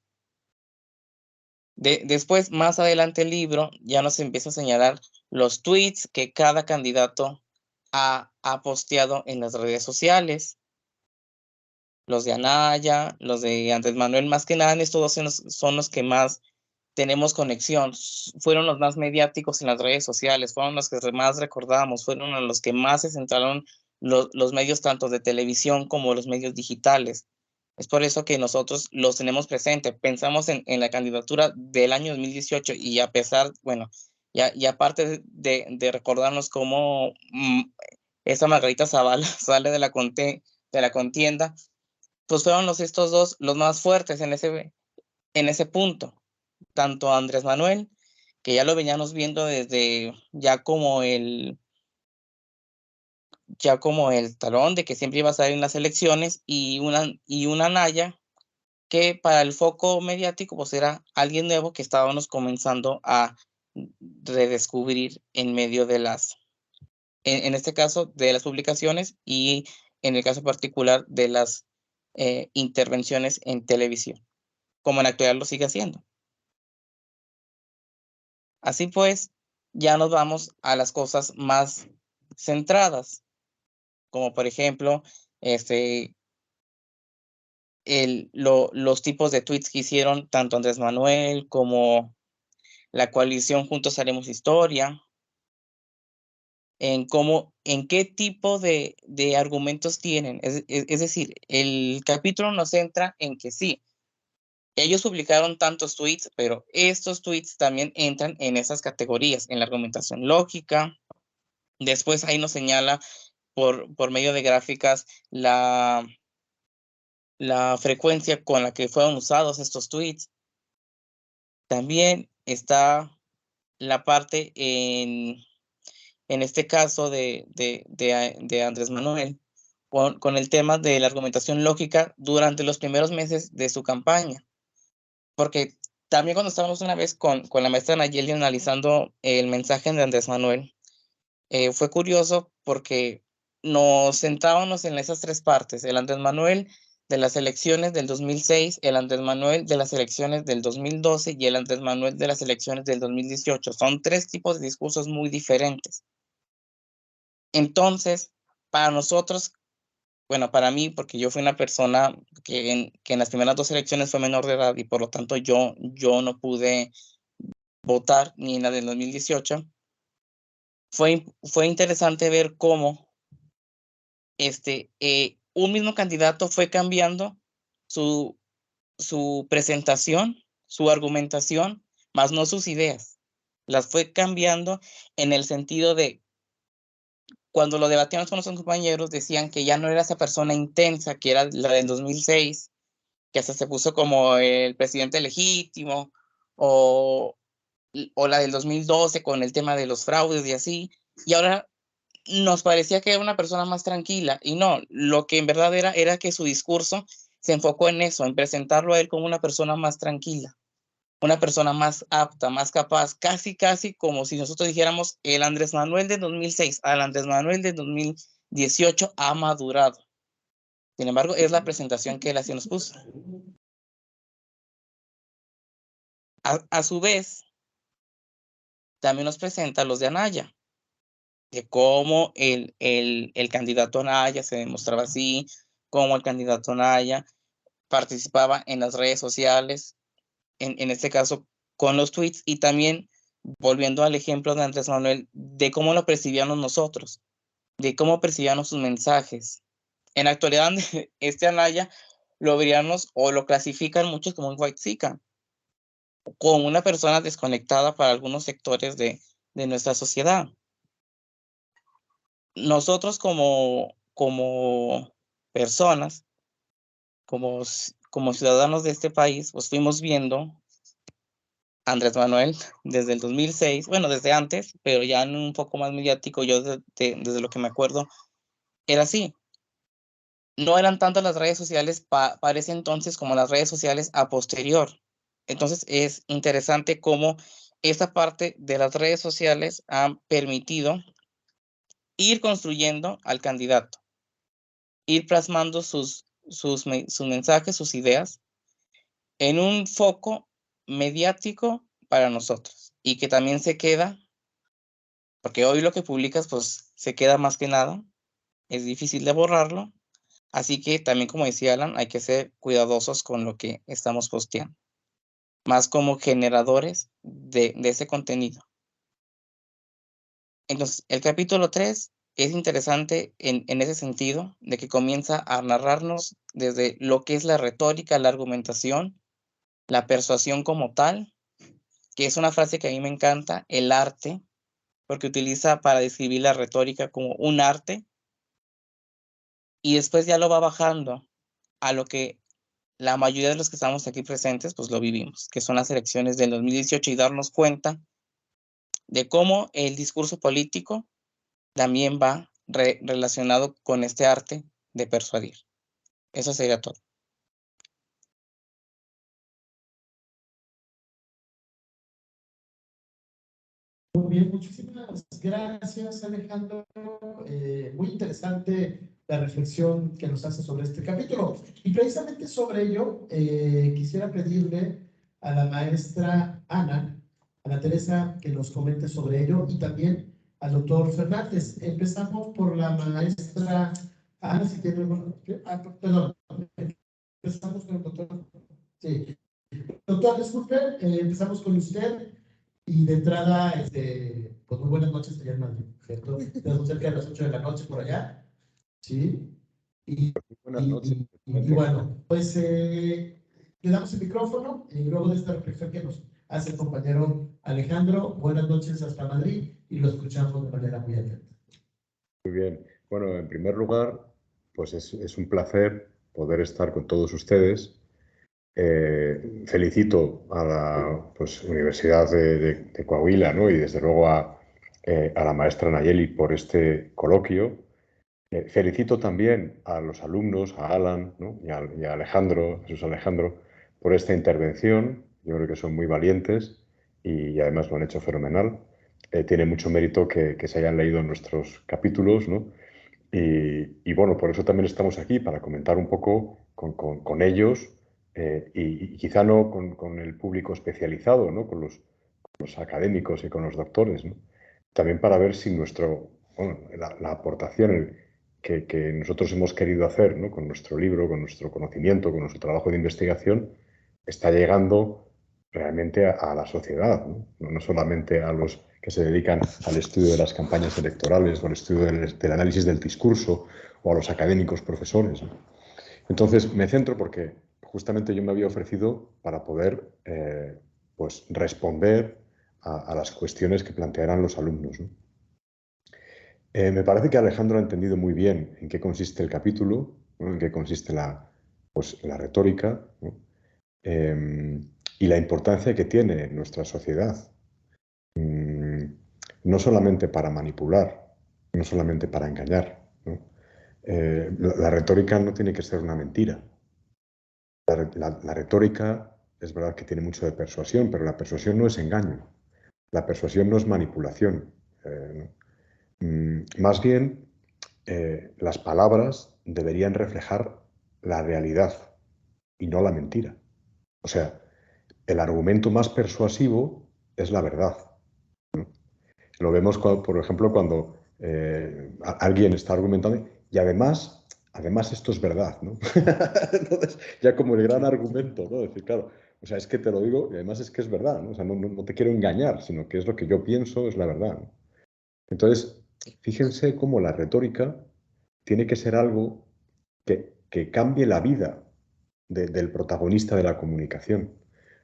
Después, más adelante el libro ya nos empieza a señalar los tweets que cada candidato ha posteado en las redes sociales. Los de Anaya, los de Andrés Manuel, más que nada, estos dos son los que más tenemos conexión. Fueron los más mediáticos en las redes sociales, fueron los que más recordamos, fueron los que más se centraron los medios tanto de televisión como los medios digitales. Es por eso que nosotros los tenemos presente. Pensamos en la candidatura del año 2018 y a pesar, bueno, y aparte de recordarnos cómo esa Margarita Zavala sale de la contienda, pues fueron estos dos los más fuertes en ese punto. Tanto Andrés Manuel, que ya lo veníamos viendo desde ya como el talón de que siempre iba a estar en las elecciones, y una Anaya que para el foco mediático pues era alguien nuevo que estábamos comenzando a redescubrir en medio de en este caso de las publicaciones y en el caso particular de las intervenciones en televisión, como en la actualidad lo sigue haciendo. Así pues, ya nos vamos a las cosas más centradas, como por ejemplo, los tipos de tweets que hicieron tanto Andrés Manuel como la coalición Juntos Haremos Historia, en qué tipo de argumentos tienen. Es decir, el capítulo nos centra en que sí, ellos publicaron tantos tweets, pero estos tweets también entran en esas categorías, en la argumentación lógica. Después ahí nos señala por medio de gráficas la frecuencia con la que fueron usados estos tweets. También está la parte en este caso de Andrés Manuel, con el tema de la argumentación lógica durante los primeros meses de su campaña. Porque también cuando estábamos una vez con la maestra Nayeli analizando el mensaje de Andrés Manuel, fue curioso porque nos centrábamos en esas tres partes: el Andrés Manuel de las elecciones del 2006, el Andrés Manuel de las elecciones del 2012 y el Andrés Manuel de las elecciones del 2018. Son tres tipos de discursos muy diferentes. Entonces, para nosotros, bueno, para mí, porque yo fui una persona que en las primeras dos elecciones fue menor de edad y por lo tanto yo no pude votar ni en la del 2018, fue interesante ver cómo un mismo candidato fue cambiando su presentación, su argumentación, más no sus ideas. Las fue cambiando en el sentido de, cuando lo debatíamos con nuestros compañeros, decían que ya no era esa persona intensa que era la del 2006, que hasta se puso como el presidente legítimo, o la del 2012 con el tema de los fraudes y así, y ahora nos parecía que era una persona más tranquila, y no, lo que en verdad era que su discurso se enfocó en eso, en presentarlo a él como una persona más tranquila, una persona más apta, más capaz, casi como si nosotros dijéramos: el Andrés Manuel de 2006 al Andrés Manuel de 2018 ha madurado. Sin embargo, es la presentación que él así nos puso. A su vez, también nos presenta los de Anaya, de cómo el candidato Anaya se demostraba así, cómo el candidato Anaya participaba en las redes sociales, en este caso con los tweets, y también, volviendo al ejemplo de Andrés Manuel, de cómo lo percibíamos nosotros, de cómo percibíamos sus mensajes. En la actualidad, Anaya lo veríamos o lo clasifican muchos como un whitexican, como una persona desconectada para algunos sectores de nuestra sociedad. Nosotros como personas, como ciudadanos de este país, pues fuimos viendo a Andrés Manuel desde el 2006, bueno, desde antes, pero ya en un poco más mediático. Yo desde lo que me acuerdo, era así. No eran tanto las redes sociales para ese entonces como las redes sociales a posterior. Entonces es interesante cómo esta parte de las redes sociales han permitido ir construyendo al candidato, ir plasmando sus mensajes, sus ideas, en un foco mediático para nosotros y que también se queda, porque hoy lo que publicas pues se queda más que nada, es difícil de borrarlo, así que también como decía Alan, hay que ser cuidadosos con lo que estamos posteando, más como generadores de ese contenido. Entonces, el capítulo 3 es interesante en ese sentido, de que comienza a narrarnos desde lo que es la retórica, la argumentación, la persuasión como tal, que es una frase que a mí me encanta, el arte, porque utiliza para describir la retórica como un arte, y después ya lo va bajando a lo que la mayoría de los que estamos aquí presentes, pues lo vivimos, que son las elecciones del 2018 y darnos cuenta de cómo el discurso político también va relacionado con este arte de persuadir. Eso sería todo. Muy bien, muchísimas gracias, Alejandro. Muy interesante la reflexión que nos hace sobre este capítulo. Y precisamente sobre ello, quisiera pedirle a la maestra Ana Teresa, que nos comente sobre ello, y también al doctor Fernández. Empezamos por la maestra Ana, si tiene algún... perdón, empezamos con el doctor. Sí. Doctor, disculpe, empezamos con usted. Y de entrada, pues muy buenas noches, señor Madrid, ¿cierto? Estamos cerca de las 8 de la noche por allá, ¿sí? Buenas noches. Y bueno, pues le damos el micrófono y luego de esta reflexión que nos hace el compañero Alejandro, buenas noches hasta Madrid y lo escuchamos de manera muy atenta. Muy bien. Bueno, en primer lugar, pues es un placer poder estar con todos ustedes. Felicito a la Universidad de Coahuila, ¿no? Y desde luego a la maestra Nayeli por este coloquio. Felicito también a los alumnos, a Alan, ¿no? y a Alejandro, Jesús Alejandro, por esta intervención. Yo creo que son muy valientes y además lo han hecho fenomenal. Tiene mucho mérito que se hayan leído nuestros capítulos, ¿no? Y bueno, por eso también estamos aquí, para comentar un poco con ellos y quizá no con el público especializado, ¿no? Con los académicos y con los doctores, ¿no? También para ver si la aportación que nosotros hemos querido hacer, ¿no? Con nuestro libro, con nuestro conocimiento, con nuestro trabajo de investigación, está llegando realmente a la sociedad, ¿no? No solamente a los que se dedican al estudio de las campañas electorales o al estudio del análisis del discurso o a los académicos profesores, ¿no? Entonces me centro porque justamente yo me había ofrecido para poder pues responder a las cuestiones que plantearán los alumnos, ¿no? Me parece que Alejandro ha entendido muy bien en qué consiste el capítulo, ¿no? En qué consiste la retórica, ¿no? Y la importancia que tiene en nuestra sociedad. No solamente para manipular, no solamente para engañar, ¿no? La retórica no tiene que ser una mentira. La retórica es verdad que tiene mucho de persuasión, pero la persuasión no es engaño. La persuasión no es manipulación. Más bien, las palabras deberían reflejar la realidad y no la mentira. O sea, el argumento más persuasivo es la verdad, ¿no? Lo vemos, por ejemplo, cuando alguien está argumentando y además esto es verdad, ¿no? Entonces, ya como el gran argumento, ¿no? Es decir, claro, o sea, es que te lo digo y además es que es verdad, ¿no? O sea, no te quiero engañar, sino que es lo que yo pienso, es la verdad, ¿no? Entonces, fíjense cómo la retórica tiene que ser algo que cambie la vida del protagonista de la comunicación.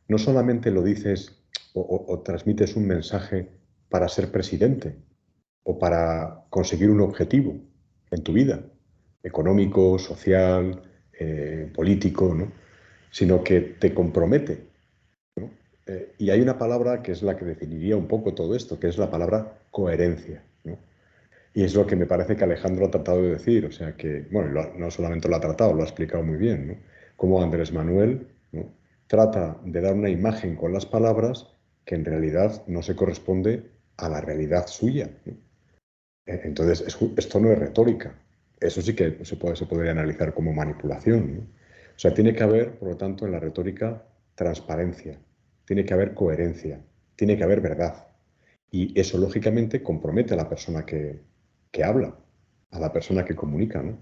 No solamente lo dices o transmites un mensaje para ser presidente o para conseguir un objetivo en tu vida, económico, social, político, ¿no? Sino que te compromete, ¿no? Y hay una palabra que es la que definiría un poco todo esto, que es la palabra coherencia, ¿no? Y es lo que me parece que Alejandro ha tratado de decir, o sea que, bueno, no solamente lo ha tratado, lo ha explicado muy bien, ¿no? Cómo Andrés Manuel, ¿no? Trata de dar una imagen con las palabras que en realidad no se corresponde a la realidad suya, ¿no? Entonces, esto no es retórica, eso sí que se podría analizar como manipulación, ¿no? O sea, tiene que haber, por lo tanto, en la retórica, transparencia, tiene que haber coherencia, tiene que haber verdad. Y eso, lógicamente, compromete a la persona que habla, a la persona que comunica, ¿no?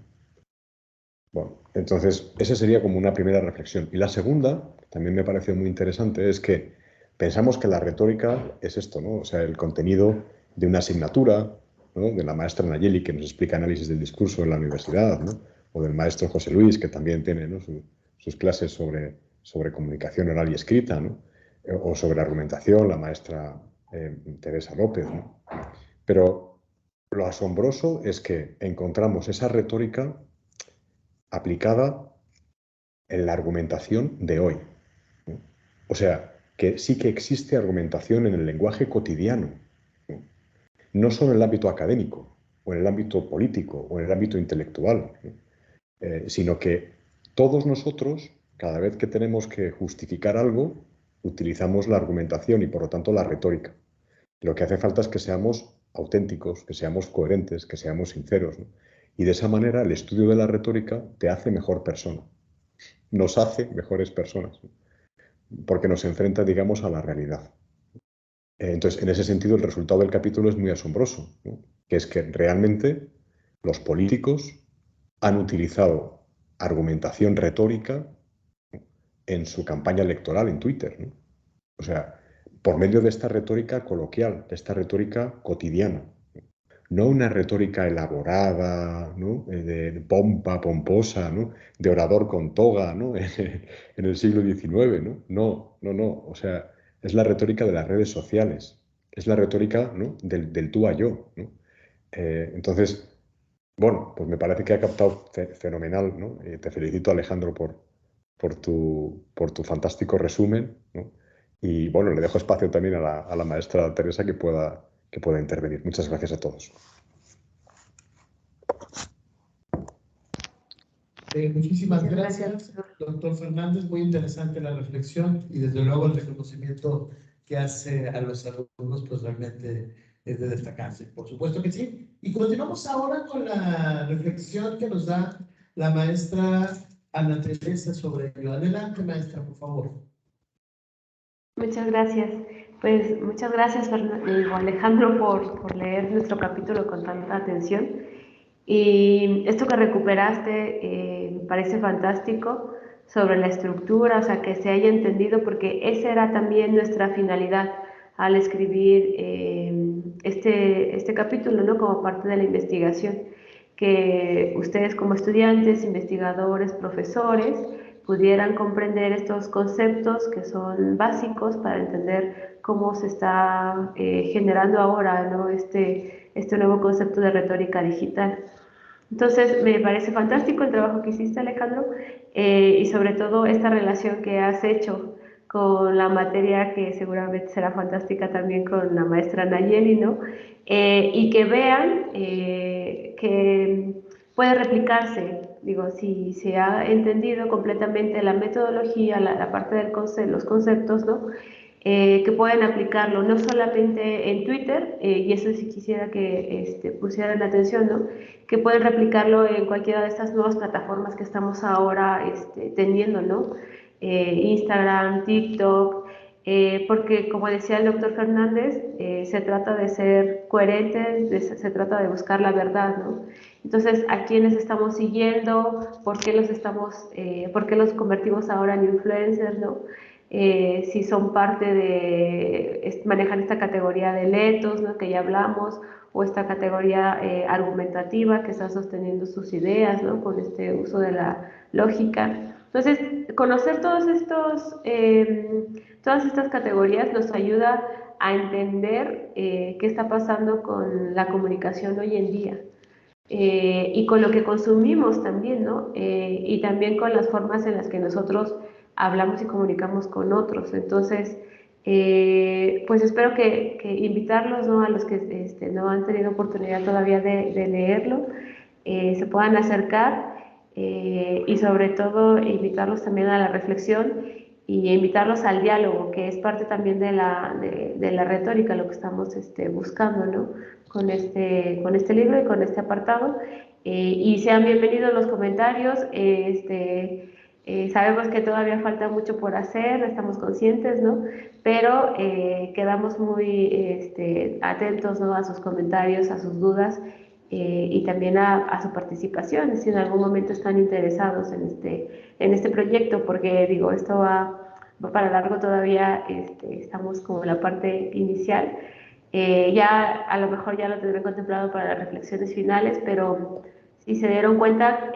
Bueno, entonces, esa sería como una primera reflexión. Y la segunda, que también me pareció muy interesante, es que pensamos que la retórica es esto, ¿no? O sea, el contenido de una asignatura, ¿no? De la maestra Nayeli, que nos explica análisis del discurso en la universidad, ¿no? O del maestro José Luis, que también tiene, ¿no? sus clases sobre comunicación oral y escrita, ¿no? O sobre argumentación, la maestra Teresa López, ¿no? Pero lo asombroso es que encontramos esa retórica aplicada en la argumentación de hoy, ¿no? O sea, que sí que existe argumentación en el lenguaje cotidiano, ¿no? No solo en el ámbito académico, o en el ámbito político, o en el ámbito intelectual, ¿no? Sino que todos nosotros, cada vez que tenemos que justificar algo, utilizamos la argumentación y por lo tanto la retórica. Lo que hace falta es que seamos auténticos, que seamos coherentes, que seamos sinceros, ¿no? Y de esa manera el estudio de la retórica te hace mejor persona, nos hace mejores personas, ¿no? Porque nos enfrenta, digamos, a la realidad. Entonces, en ese sentido, el resultado del capítulo es muy asombroso, ¿no? Que es que realmente los políticos han utilizado argumentación retórica, ¿no? En su campaña electoral en Twitter, ¿no? O sea, por medio de esta retórica coloquial, de esta retórica cotidiana, no una retórica elaborada, ¿no? De pompa, pomposa, ¿no? De orador con toga, ¿no? En el siglo XIX, ¿no? No, no, no. O sea, es la retórica de las redes sociales, es la retórica, ¿no? del tú a yo, ¿no? Entonces, bueno, pues me parece que ha captado fenomenal, ¿no? Te felicito, Alejandro, por tu fantástico resumen, ¿no? Y bueno, le dejo espacio también a la maestra Teresa que pueda intervenir. Muchas gracias a todos. Muchísimas gracias, doctor Fernández. Muy interesante la reflexión y desde luego el reconocimiento que hace a los alumnos, pues realmente es de destacarse. Por supuesto que sí. Y continuamos ahora con la reflexión que nos da la maestra Ana Teresa sobre ello. Adelante, maestra, por favor. Muchas gracias. Pues muchas gracias, Alejandro, por leer nuestro capítulo con tanta atención. Y esto que recuperaste me parece fantástico sobre la estructura, o sea, que se haya entendido, porque esa era también nuestra finalidad al escribir este capítulo, ¿no? Como parte de la investigación, que ustedes como estudiantes, investigadores, profesores, pudieran comprender estos conceptos que son básicos para entender cómo se está generando ahora, ¿no? este nuevo concepto de retórica digital. Entonces, me parece fantástico el trabajo que hiciste, Alejandro, y sobre todo esta relación que has hecho con la materia que seguramente será fantástica también con la maestra Nayeli, ¿no? Y que vean que puede replicarse, digo, si se ha entendido completamente la metodología, la parte del los conceptos, ¿no? Que pueden aplicarlo no solamente en Twitter, y eso sí quisiera que pusieran atención, ¿no? Que pueden replicarlo en cualquiera de estas nuevas plataformas que estamos ahora teniendo, ¿no? Instagram, TikTok, porque como decía el doctor Fernández, se trata de ser coherentes, se trata de buscar la verdad, ¿no? Entonces, ¿a quiénes estamos siguiendo? ¿Por qué los convertimos ahora en influencers, ¿no? Si son parte de manejar esta categoría de letos, ¿no? Que ya hablamos, o esta categoría argumentativa que está sosteniendo sus ideas, ¿no? Con este uso de la lógica. Entonces, conocer todas estas categorías nos ayuda a entender qué está pasando con la comunicación hoy en día. Y con lo que consumimos también, ¿no? Y también con las formas en las que nosotros hablamos y comunicamos con otros. Entonces, pues espero que invitarlos, ¿no? A los que no han tenido oportunidad todavía de leerlo, se puedan acercar, y sobre todo invitarlos también a la reflexión y invitarlos al diálogo, que es parte también de la retórica, lo que estamos buscando, ¿no? Con este libro y con este apartado. Y sean bienvenidos los comentarios. Sabemos que todavía falta mucho por hacer, estamos conscientes, ¿no? Pero quedamos muy atentos, ¿no? A sus comentarios, a sus dudas y también a su participación, si en algún momento están interesados en este proyecto, porque digo, esto va para largo todavía, estamos como en la parte inicial. Ya a lo mejor ya lo tendrán contemplado para las reflexiones finales, pero si se dieron cuenta,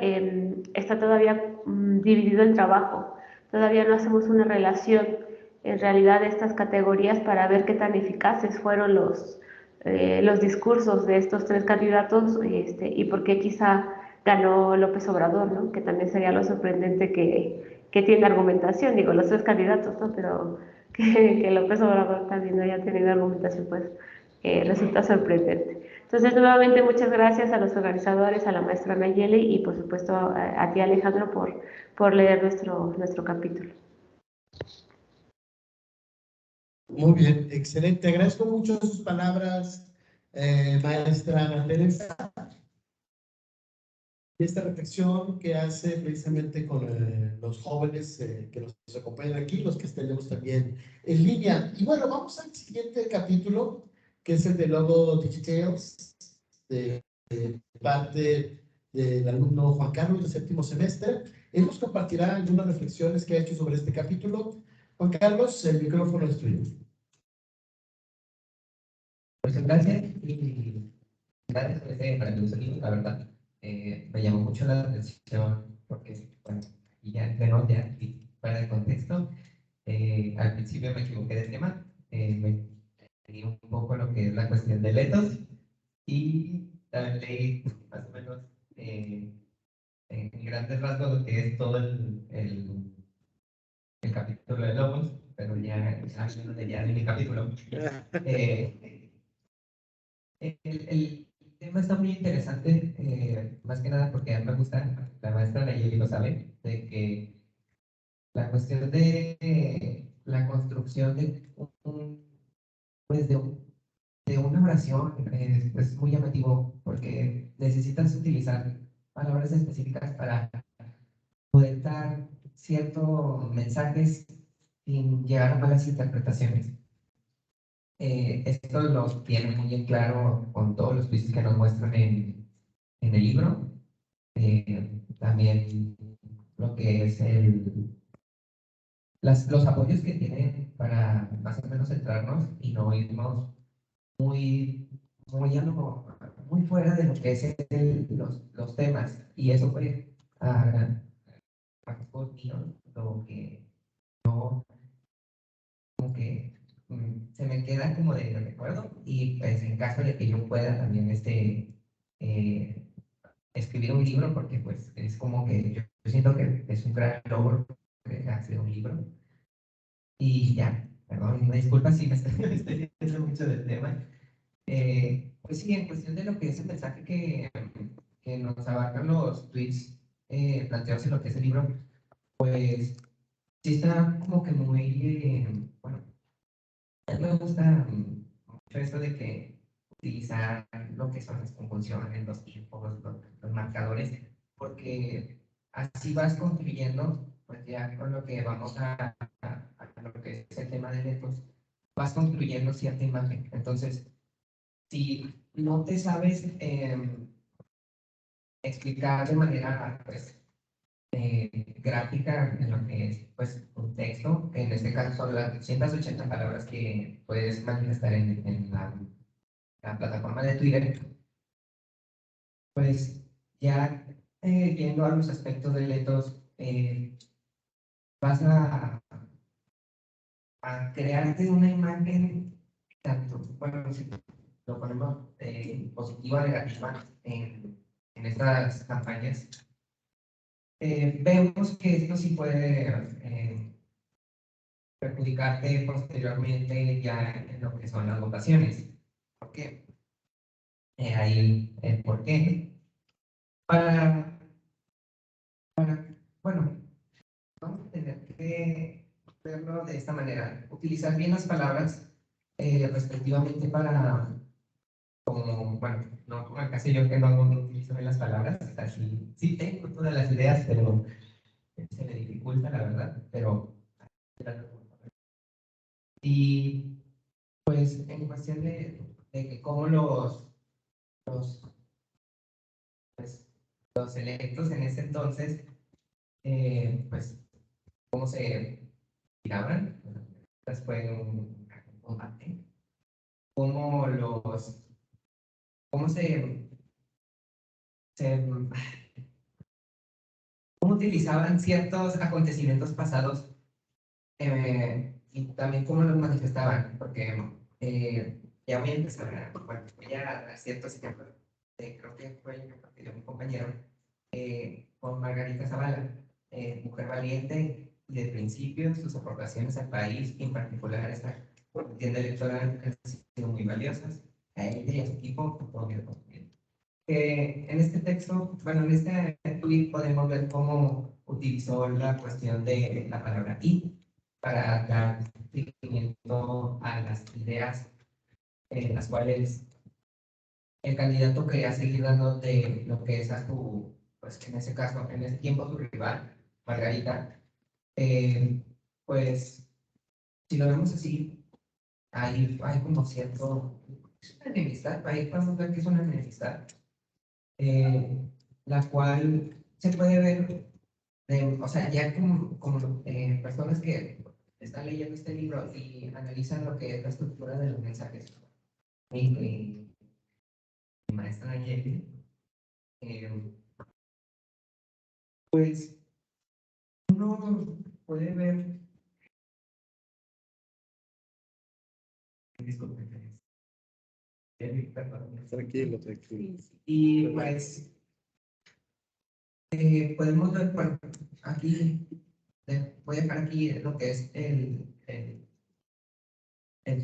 está todavía dividido el trabajo. Todavía no hacemos una relación en realidad de estas categorías para ver qué tan eficaces fueron los discursos de estos tres candidatos y por qué quizá ganó López Obrador, ¿no? Que también sería lo sorprendente que tiene argumentación, digo, los tres candidatos, ¿no? Pero que López Obrador también no haya tenido argumentación, pues resulta sorprendente. Entonces, nuevamente, muchas gracias a los organizadores, a la maestra Nayeli y, por supuesto, a ti, Alejandro, por leer nuestro capítulo. Muy bien, excelente. Agradezco mucho sus palabras, maestra Ana Teresa. Esta reflexión que hace precisamente con los jóvenes que nos acompañan aquí, los que estaremos también en línea. Y bueno, vamos al siguiente capítulo, que es el de Logo Digitales, de parte del alumno Juan Carlos de séptimo semestre. Él nos compartirá algunas reflexiones que ha hecho sobre este capítulo. Juan Carlos, el micrófono es tuyo. Muchas gracias y gracias por este maravilloso libro, la verdad. Me llamó mucho la atención porque, bueno, y ya entremos ya fuera de contexto. Al principio me equivoqué del tema, me leí un poco lo que es la cuestión de letos y también leí más o menos en grandes rasgos lo que es todo el capítulo de lobos, pero ya en mi capítulo. El tema está muy interesante, más que nada porque a mí me gusta, la maestra Nayeli lo sabe, de que la cuestión de la construcción pues de una oración es muy llamativo porque necesitas utilizar palabras específicas para poder dar ciertos mensajes sin llegar a malas interpretaciones. Esto lo tiene muy en claro con todos los tweets que nos muestran en el libro. También lo que es los apoyos que tienen para más o menos centrarnos y no irnos muy fuera de lo que es los temas. Y eso fue mío, lo que no, como que se me queda como de recuerdo y pues en caso de que yo pueda también escribir un libro, porque pues es como que yo siento que es un gran logro hacer un libro. Y ya, perdón, me disculpa si me estoy diciendo mucho del tema. Pues sí, en cuestión de lo que es el mensaje que nos abarcan los tweets planteados en lo que es el libro, pues sí está como que muy, bueno, a mí me gusta mucho esto de que utilizar lo que son las conjunciones, los tiempos, los marcadores, porque así vas construyendo, pues ya con lo que vamos a lo que es el tema de letras, vas construyendo cierta imagen. Entonces, si no te sabes explicar de manera, pues, gráfica en lo que es pues, un texto, que en este caso son las 280 palabras que puedes manifestar en la plataforma de Twitter, pues ya viendo a los aspectos de letras, vas a crearte una imagen tanto, bueno, si lo ponemos positiva o negativa en estas campañas, vemos que esto sí puede perjudicarte posteriormente ya en lo que son las votaciones. ¿Por qué? Ahí el por qué. Bueno, vamos a tener que verlo de esta manera. Utilizar bien las palabras respectivamente para, como, bueno, no como casi yo que no utilizo bien las palabras, así, sí tengo todas las ideas, pero se me dificulta, la verdad, pero... Y pues en cuestión de que cómo los electos en ese entonces, pues, cómo se tiraban, después de un combate, cómo se cómo utilizaban ciertos acontecimientos pasados y también cómo los manifestaban, porque ya voy a empezar voy a dar ciertos ejemplos. Creo que fue el que compartió mi compañero con Margarita Zavala, mujer valiente y de principio sus aportaciones al país, y en particular esta contienda electoral, han sido muy valiosas. A ella y a su equipo, todo mi reconocimiento. En este texto, bueno, en este tweet podemos ver cómo utilizó la cuestión de la palabra "y" para dar seguimiento a las ideas en las cuales el candidato quería seguir dando de lo que es a su, pues en ese caso, en ese tiempo su rival, Margarita. Pues, si lo vemos así, hay como cierto, es una enemistad, ahí podemos ver que es una enemistad, la cual se puede ver, o sea, ya como personas que están leyendo este libro y analizan lo que es la estructura de los mensajes. Mi maestra Nayeli, pues uno puede ver, disculpen, perdón. Tranquilo, tranquilo. Y pues podemos ver, bueno, aquí, voy a dejar aquí lo que es el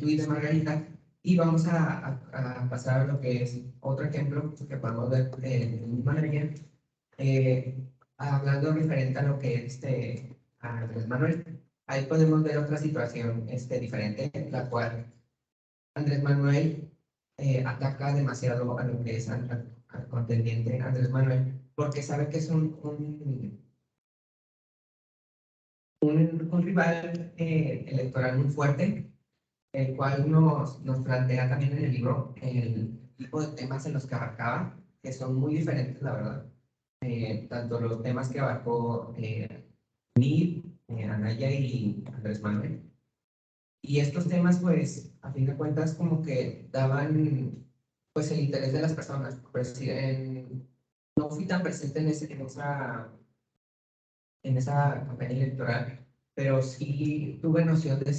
tuit de Margarita, y vamos a pasar a lo que es otro ejemplo que podemos ver del mismo manager, hablando referente a lo que es a Andrés Manuel. Ahí podemos ver otra situación diferente, la cual Andrés Manuel ataca demasiado a lo que es al contendiente Andrés Manuel, porque sabe que es un rival electoral muy fuerte, el cual nos plantea también en el libro el tipo de temas en los que abarcaba, que son muy diferentes, la verdad. Tanto los temas que abarcó Nid, Anaya y Andrés Manuel. Y estos temas, pues, a fin de cuentas, como que daban, pues, el interés de las personas. Pues, no fui tan presente en esa campaña electoral, pero sí tuve noción de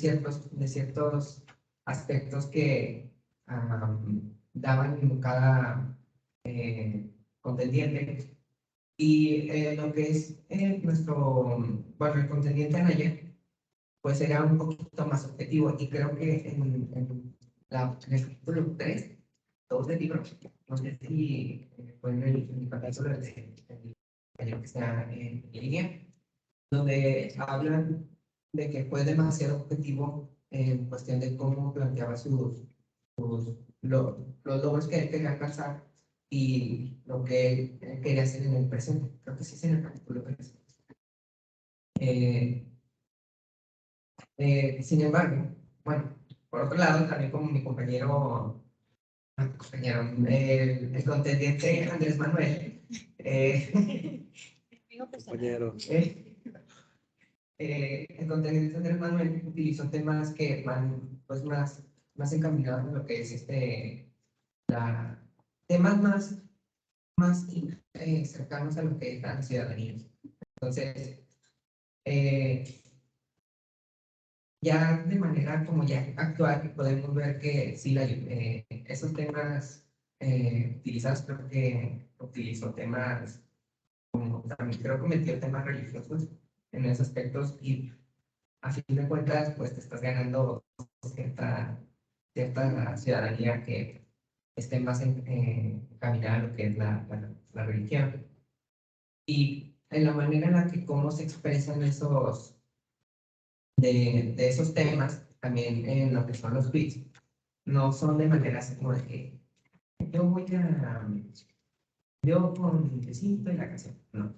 ciertos aspectos que daban cada contendiente. Y lo que es bueno, el contendiente Anaya, pues era un poquito más objetivo. Y creo que en el capítulo 3, 2 del libro, no sé si fue en el capítulo del compañero que está en línea, donde hablan de que fue demasiado objetivo en cuestión de cómo planteaba los logros que él quería alcanzar y lo que él quería hacer en el presente. Creo que sí es en el capítulo 3. Sin embargo, bueno, por otro lado, también como mi compañero, el contendiente Andrés Manuel, Compañero. el contendiente Andrés Manuel utilizó temas que van pues más encaminados en lo que es temas más cercanos a lo que es la ciudadanía. Entonces, ya de manera como ya actual, podemos ver que sí, esos temas utilizados, creo que utilizó temas, como también creo que metió temas religiosos en esos aspectos, y a fin de cuentas, pues te estás ganando cierta ciudadanía que esté más encaminada a lo que es la religión. Y en la manera en la que cómo se expresan de esos temas, también en lo que son los tweets, no son de manera así como de que yo con mi besito y la canción, no.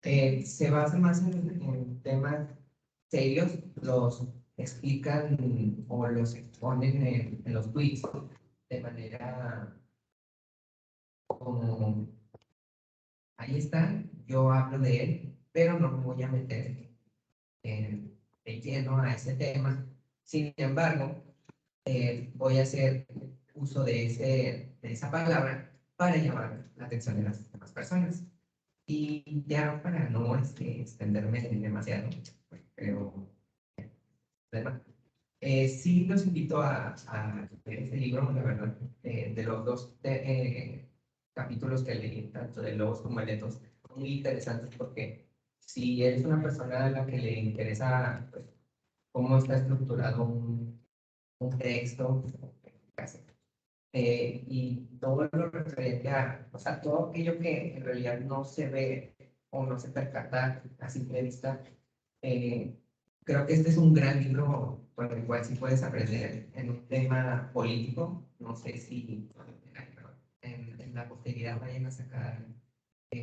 Se basa más en temas serios, los explican o los exponen en los tweets de manera como, ahí está, yo hablo de él, pero no me voy a meter de lleno a ese tema. Sin embargo, voy a hacer uso de esa palabra para llamar la atención de las demás personas. Y ya para no extenderme demasiado, pero sí los invito a leer este libro, la verdad, de los dos capítulos que leí, tanto de Lobos como de Letos, muy interesantes porque si eres una persona a la que le interesa pues, cómo está estructurado un texto, y todo lo referente a, o sea, todo aquello que en realidad no se ve o no se percata a simple vista, creo que este es un gran libro con el cual sí puedes aprender en un tema político. No sé si en la posteridad vayan a sacar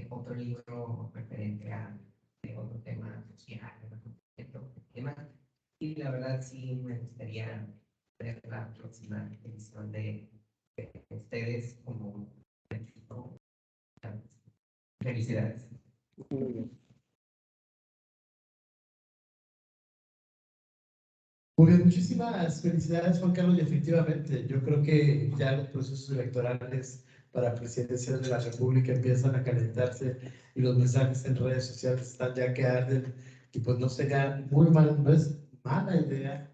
otro libro referente a otro tema social, tema. Y la verdad sí me gustaría ver la próxima edición de ustedes como equipo. Felicidades. Muy bien, muchísimas felicidades, Juan Carlos, y efectivamente, yo creo que ya los procesos electorales para presidencia de la República empiezan a calentarse y los mensajes en redes sociales están ya que arden, y pues no sería muy mal, no es mala idea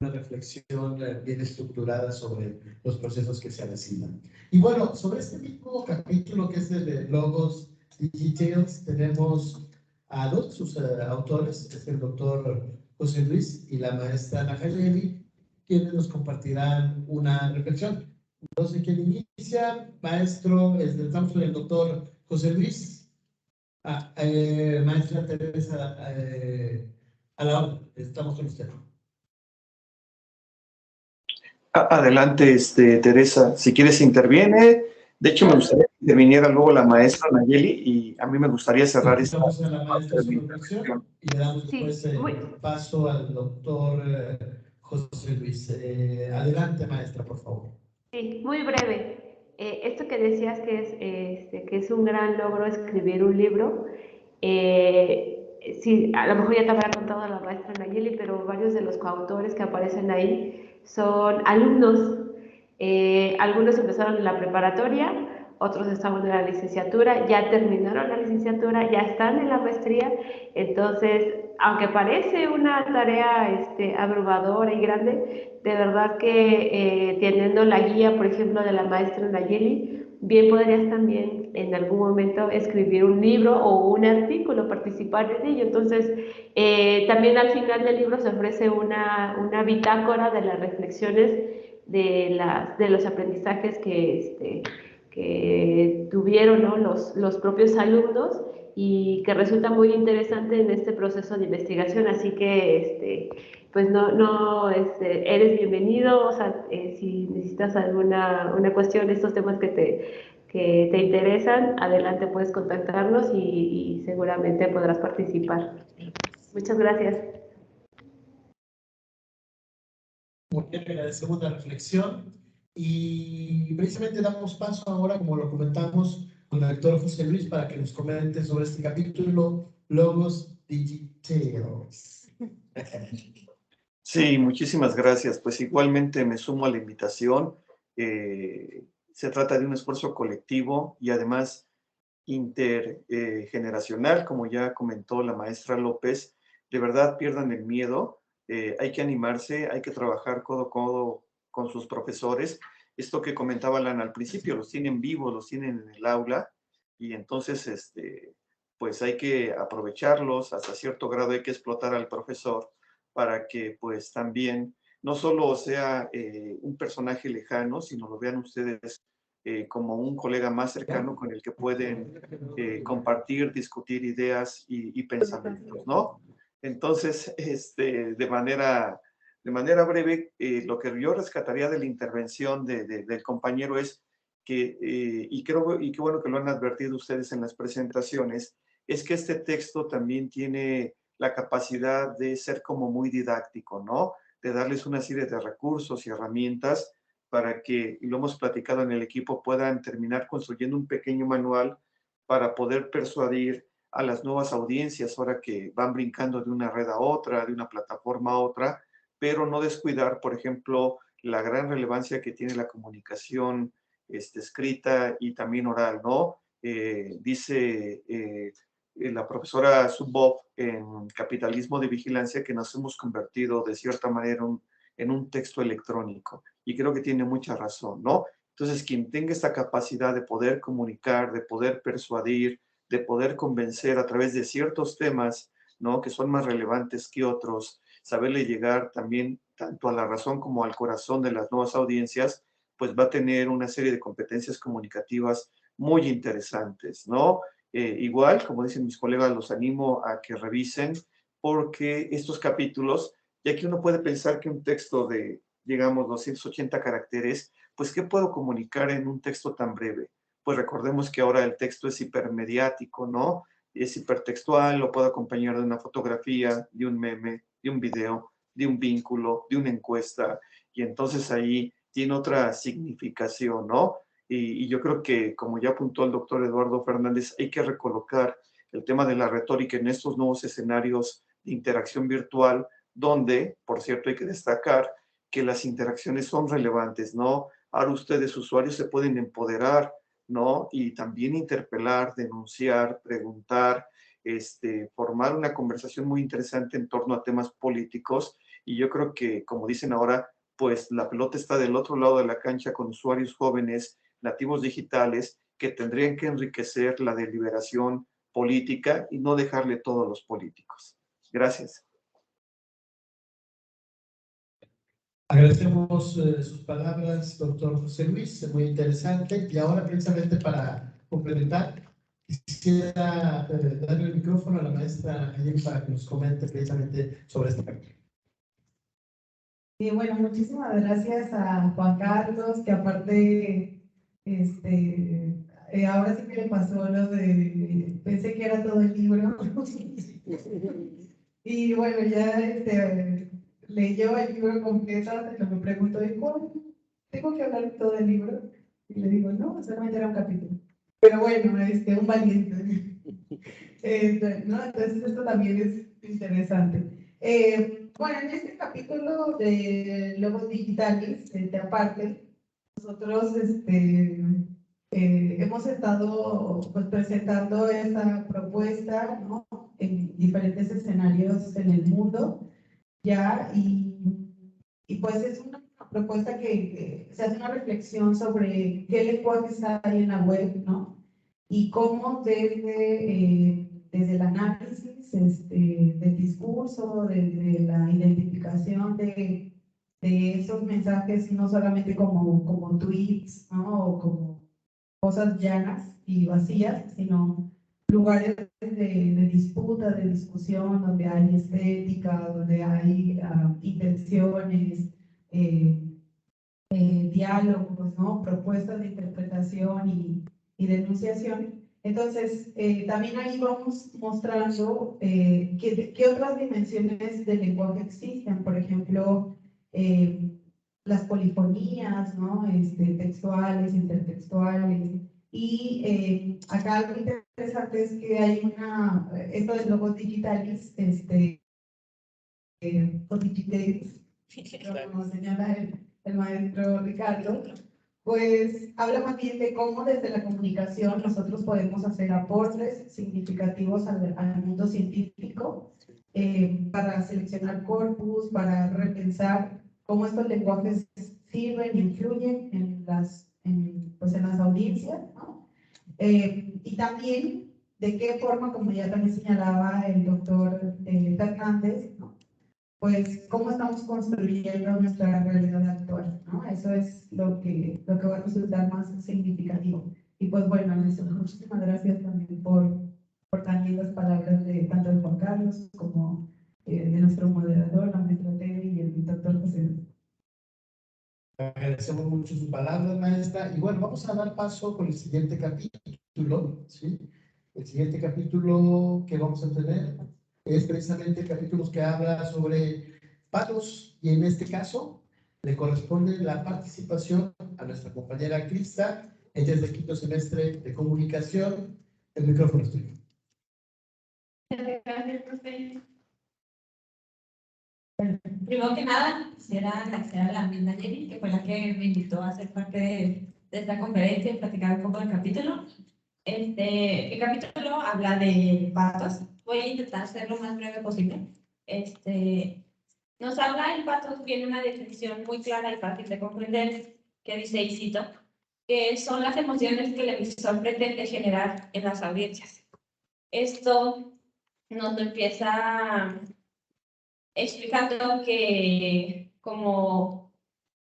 una reflexión bien estructurada sobre los procesos que se avecinan. Y bueno, sobre este mismo capítulo que es el de Logos Details, tenemos a dos de sus autores, es el doctor José Luis y la maestra Nayeli, quienes nos compartirán una reflexión. No sé quién inicia, maestro, estamos con el doctor José Luis. Maestra Teresa, a la hora, estamos con usted. Adelante, Teresa, si quieres interviene. De hecho, me gustaría que interviniera luego la maestra Nayeli y a mí me gustaría cerrar esta Estamos en la maestra parte de mi su reflexión y le damos después Sí, paso al doctor José Luis. Adelante, maestra, por favor. sí, muy breve. Esto que decías que es un gran logro escribir un libro, sí, a lo mejor ya te habrá contado la maestra Nayeli, pero varios de los coautores que aparecen ahí son alumnos. Algunos empezaron en la preparatoria, otros estaban en la licenciatura, ya terminaron la licenciatura, ya están en la maestría. Entonces, aunque parece una tarea abrumadora y grande, de verdad que teniendo la guía, por ejemplo, de la maestra Nayeli, bien podrías también en algún momento escribir un libro o un artículo, participar en ello. Entonces, también al final del libro se ofrece una bitácora de las reflexiones de los aprendizajes que tuvieron, ¿no? los propios alumnos, y que resulta muy interesante en este proceso de investigación. Así que pues eres bienvenido. O sea, si necesitas una cuestión de estos temas que te interesan, adelante, puedes contactarnos y seguramente podrás participar. Muchas gracias. Muy bien, agradecemos la reflexión y precisamente damos paso ahora, como lo comentamos, con el doctor José Luis para que nos comente sobre este capítulo, Logos Details. Sí, muchísimas gracias. Pues igualmente me sumo a la invitación. Se trata de un esfuerzo colectivo y además intergeneracional, como ya comentó la maestra López. De verdad, pierdan el miedo. Hay que animarse, hay que trabajar codo a codo con sus profesores. Esto que comentaba Lana al principio, los tienen vivos, los tienen en el aula, y entonces, pues hay que aprovecharlos. Hasta cierto grado hay que explotar al profesor para que pues también no solo sea un personaje lejano, sino lo vean ustedes como un colega más cercano con el que pueden compartir, discutir ideas y pensamientos, ¿no? Entonces, de manera breve, lo que yo rescataría de la intervención del compañero es que, y qué bueno que lo han advertido ustedes en las presentaciones, es que este texto también tiene la capacidad de ser como muy didáctico, ¿no? De darles una serie de recursos y herramientas para que, y lo hemos platicado en el equipo, puedan terminar construyendo un pequeño manual para poder persuadir a las nuevas audiencias, ahora que van brincando de una red a otra, de una plataforma a otra, pero no descuidar, por ejemplo, la gran relevancia que tiene la comunicación escrita y también oral, ¿no? Dice la profesora Zuboff en Capitalismo de Vigilancia que nos hemos convertido de cierta manera en un texto electrónico, y creo que tiene mucha razón, ¿no? Entonces, quien tenga esta capacidad de poder comunicar, de poder persuadir, de poder convencer a través de ciertos temas, ¿no? Que son más relevantes que otros, saberle llegar también tanto a la razón como al corazón de las nuevas audiencias, pues va a tener una serie de competencias comunicativas muy interesantes, ¿no? Igual, como dicen mis colegas, los animo a que revisen, porque estos capítulos, ya que uno puede pensar que un texto de, digamos, 280 caracteres, pues, ¿qué puedo comunicar en un texto tan breve? Pues recordemos que ahora el texto es hipermediático, ¿no? Es hipertextual, lo puedo acompañar de una fotografía, de un meme, de un video, de un vínculo, de una encuesta, y entonces ahí tiene otra significación, ¿no? Y yo creo que, como ya apuntó el doctor Eduardo Fernández, hay que recolocar el tema de la retórica en estos nuevos escenarios de interacción virtual, donde, por cierto, hay que destacar que las interacciones son relevantes, ¿no? Ahora ustedes, usuarios, se pueden empoderar, ¿no? Y también interpelar, denunciar, preguntar, formar una conversación muy interesante en torno a temas políticos. Y yo creo que, como dicen ahora, pues la pelota está del otro lado de la cancha con usuarios jóvenes, nativos digitales, que tendrían que enriquecer la deliberación política y no dejarle todo a los políticos. Gracias. Agradecemos sus palabras, doctor José Luis, muy interesante. Y ahora, precisamente para complementar, quisiera darle el micrófono a la maestra Ayek para que nos comente precisamente sobre este tema. Y bueno, muchísimas gracias a Juan Carlos, que aparte, ahora sí que le pasó lo de, pensé que era todo el libro. Y bueno, ya leyó el libro completo, lo me preguntó, ¿y cómo? ¿Tengo que hablar de todo el libro? Y le digo, no, solamente era un capítulo. Pero bueno, un valiente. ¿No? Entonces esto también es interesante. Bueno, en este capítulo de Logos Digitales, aparte, nosotros hemos estado pues, presentando esa propuesta, ¿no? En diferentes escenarios en el mundo, ya, y pues es una propuesta que se hace una reflexión sobre qué lenguajes hay en la web, ¿no? Y cómo desde el análisis del discurso, desde la identificación de esos mensajes, no solamente como tweets, ¿no? O como cosas llanas y vacías, sino lugares de disputa, de discusión, donde hay estética, donde hay intenciones, diálogos, ¿no? Propuestas de interpretación y denunciación. Entonces, también ahí vamos mostrando qué otras dimensiones del lenguaje existen. Por ejemplo, las polifonías, ¿no? Textuales, intertextuales. Y acá algo interesante es que hay esto de logos digitales, o digitales, como señala el maestro Ricardo, pues habla más bien de cómo desde la comunicación nosotros podemos hacer aportes significativos al mundo científico, para seleccionar corpus, para repensar cómo estos lenguajes sirven y influyen en las audiencias, ¿no? Y también de qué forma, como ya también señalaba el doctor Fernández, ¿no? Pues cómo estamos construyendo nuestra realidad actual, ¿no? Eso es lo que va a resultar más significativo. Y pues bueno, muchísimas gracias también por también las palabras de tanto de Juan Carlos como de nuestro moderador, la maestra Tere y el doctor José Luis. Agradecemos mucho sus palabras, maestra. Y bueno, vamos a dar paso con el siguiente capítulo, ¿sí? El siguiente capítulo que vamos a tener es precisamente capítulos que habla sobre palos, y en este caso le corresponde la participación a nuestra compañera Crista. Ella es de quinto semestre de comunicación. El micrófono es tuyo. Gracias, profe. Bueno, primero que nada, quisiera agradecer a la misma Jenny, que fue la que me invitó a ser parte de esta conferencia y platicar un poco del capítulo. El capítulo habla de patos. Voy a intentar ser lo más breve posible. Nos habla, el pato tiene una definición muy clara y fácil de comprender, que dice, y cito, que son las emociones que el emisor pretende generar en las audiencias. Esto nos lo empieza explicando que, como,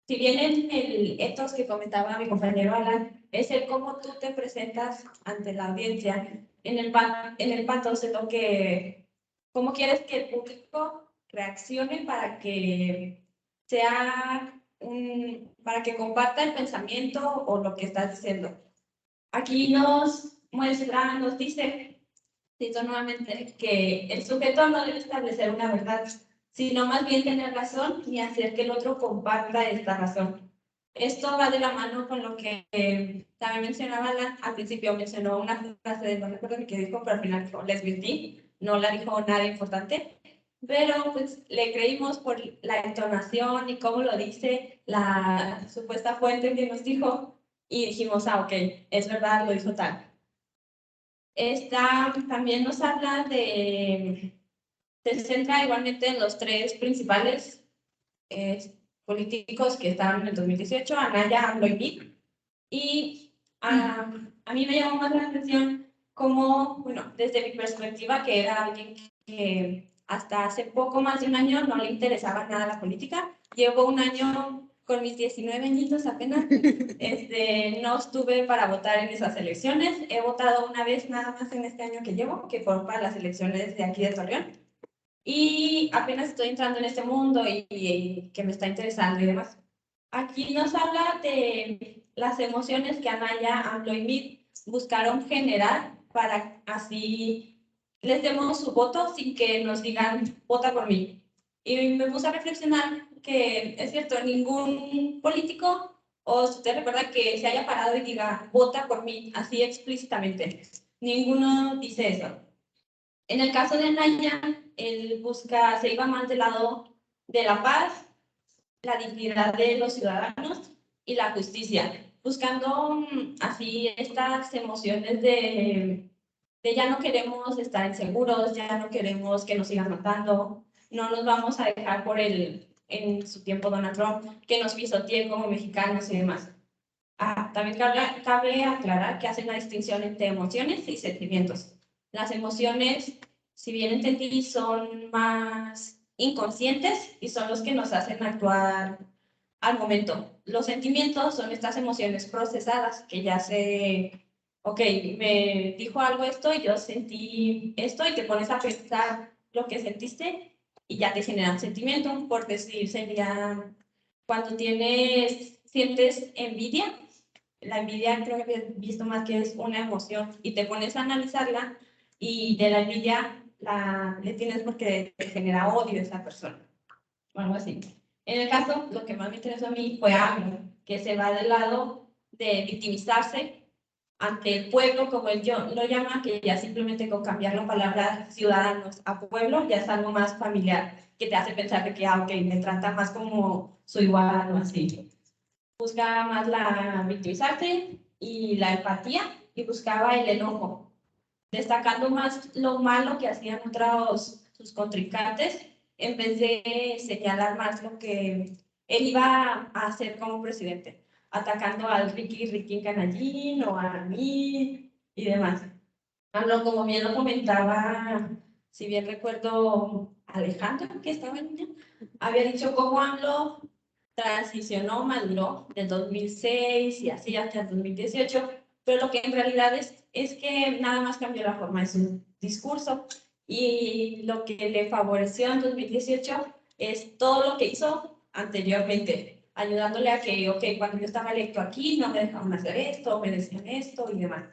si bien el ethos que comentaba mi compañero Alan, es el cómo tú te presentas ante la audiencia, en el patos es lo que, cómo quieres que el público reaccione para que sea para que comparta el pensamiento o lo que estás diciendo. Aquí nos muestra, nos dice, cito nuevamente, que el sujeto no debe establecer una verdad, sino más bien tener razón y hacer que el otro comparta esta razón. Esto va de la mano con lo que también mencionaba Alan. Al principio mencionó una frase de no recuerdo ni qué dijo, pero al final dijo, les mentí, no la dijo nada importante, pero pues le creímos por la entonación y cómo lo dice la supuesta fuente que nos dijo, y dijimos, ah, ok, es verdad, lo dijo tal. Esta también nos habla se centra igualmente en los tres principales políticos que estaban en el 2018, Anaya, AMLO y Vic. Y a mí me llamó más la atención cómo, bueno, desde mi perspectiva, que era alguien que hasta hace poco más de un año no le interesaba nada la política, llevo un año con mis 19 añitos apenas, no estuve para votar en esas elecciones, he votado una vez nada más en este año que llevo, que fueron para las elecciones de aquí de Torreón, y apenas estoy entrando en este mundo y que me está interesando y demás. Aquí nos habla de las emociones que Anaya, AMLO y Meade buscaron generar para así les demos su voto sin que nos digan vota por mí. Y me puse a reflexionar que es cierto, ningún político o usted recuerda que se haya parado y diga vota por mí así explícitamente. Ninguno dice eso. En el caso de Anaya, él se iba más del lado de la paz, la dignidad de los ciudadanos y la justicia, buscando así estas emociones de ya no queremos estar inseguros, ya no queremos que nos sigan matando, no nos vamos a dejar por en su tiempo Donald Trump, que nos pisotee como mexicanos y demás. También cabe aclarar que hace una distinción entre emociones y sentimientos. Las emociones, si bien entendí, son más inconscientes y son los que nos hacen actuar al momento. Los sentimientos son estas emociones procesadas que ya ok, me dijo algo esto y yo sentí esto y te pones a pensar lo que sentiste y ya te genera un sentimiento. Por decir, sería cuando sientes envidia. La envidia creo que he visto más que es una emoción y te pones a analizarla y de la envidia le tienes porque te genera odio a esa persona o algo así. En el caso, lo que más me interesó a mí fue algo que se va del lado de victimizarse ante el pueblo, como él lo llama, que ya simplemente con cambiar la palabra ciudadanos a pueblo ya es algo más familiar, que te hace pensar de que, ok, me trata más como su igual o así. Buscaba más la victimizarse y la empatía y buscaba el enojo, destacando más lo malo que hacían sus contrincantes en vez de señalar más lo que él iba a hacer como presidente, atacando al Ricky Canallín o a mí y demás. Como bien lo comentaba, si bien recuerdo Alejandro, que estaba en ella, había dicho cómo AMLO transicionó, maduró del 2006 y así hasta el 2018, pero lo que en realidad es que nada más cambió la forma de su discurso y lo que le favoreció en 2018 es todo lo que hizo anteriormente, ayudándole a que, ok, cuando yo estaba electo aquí no me dejaban hacer esto, me decían esto y demás.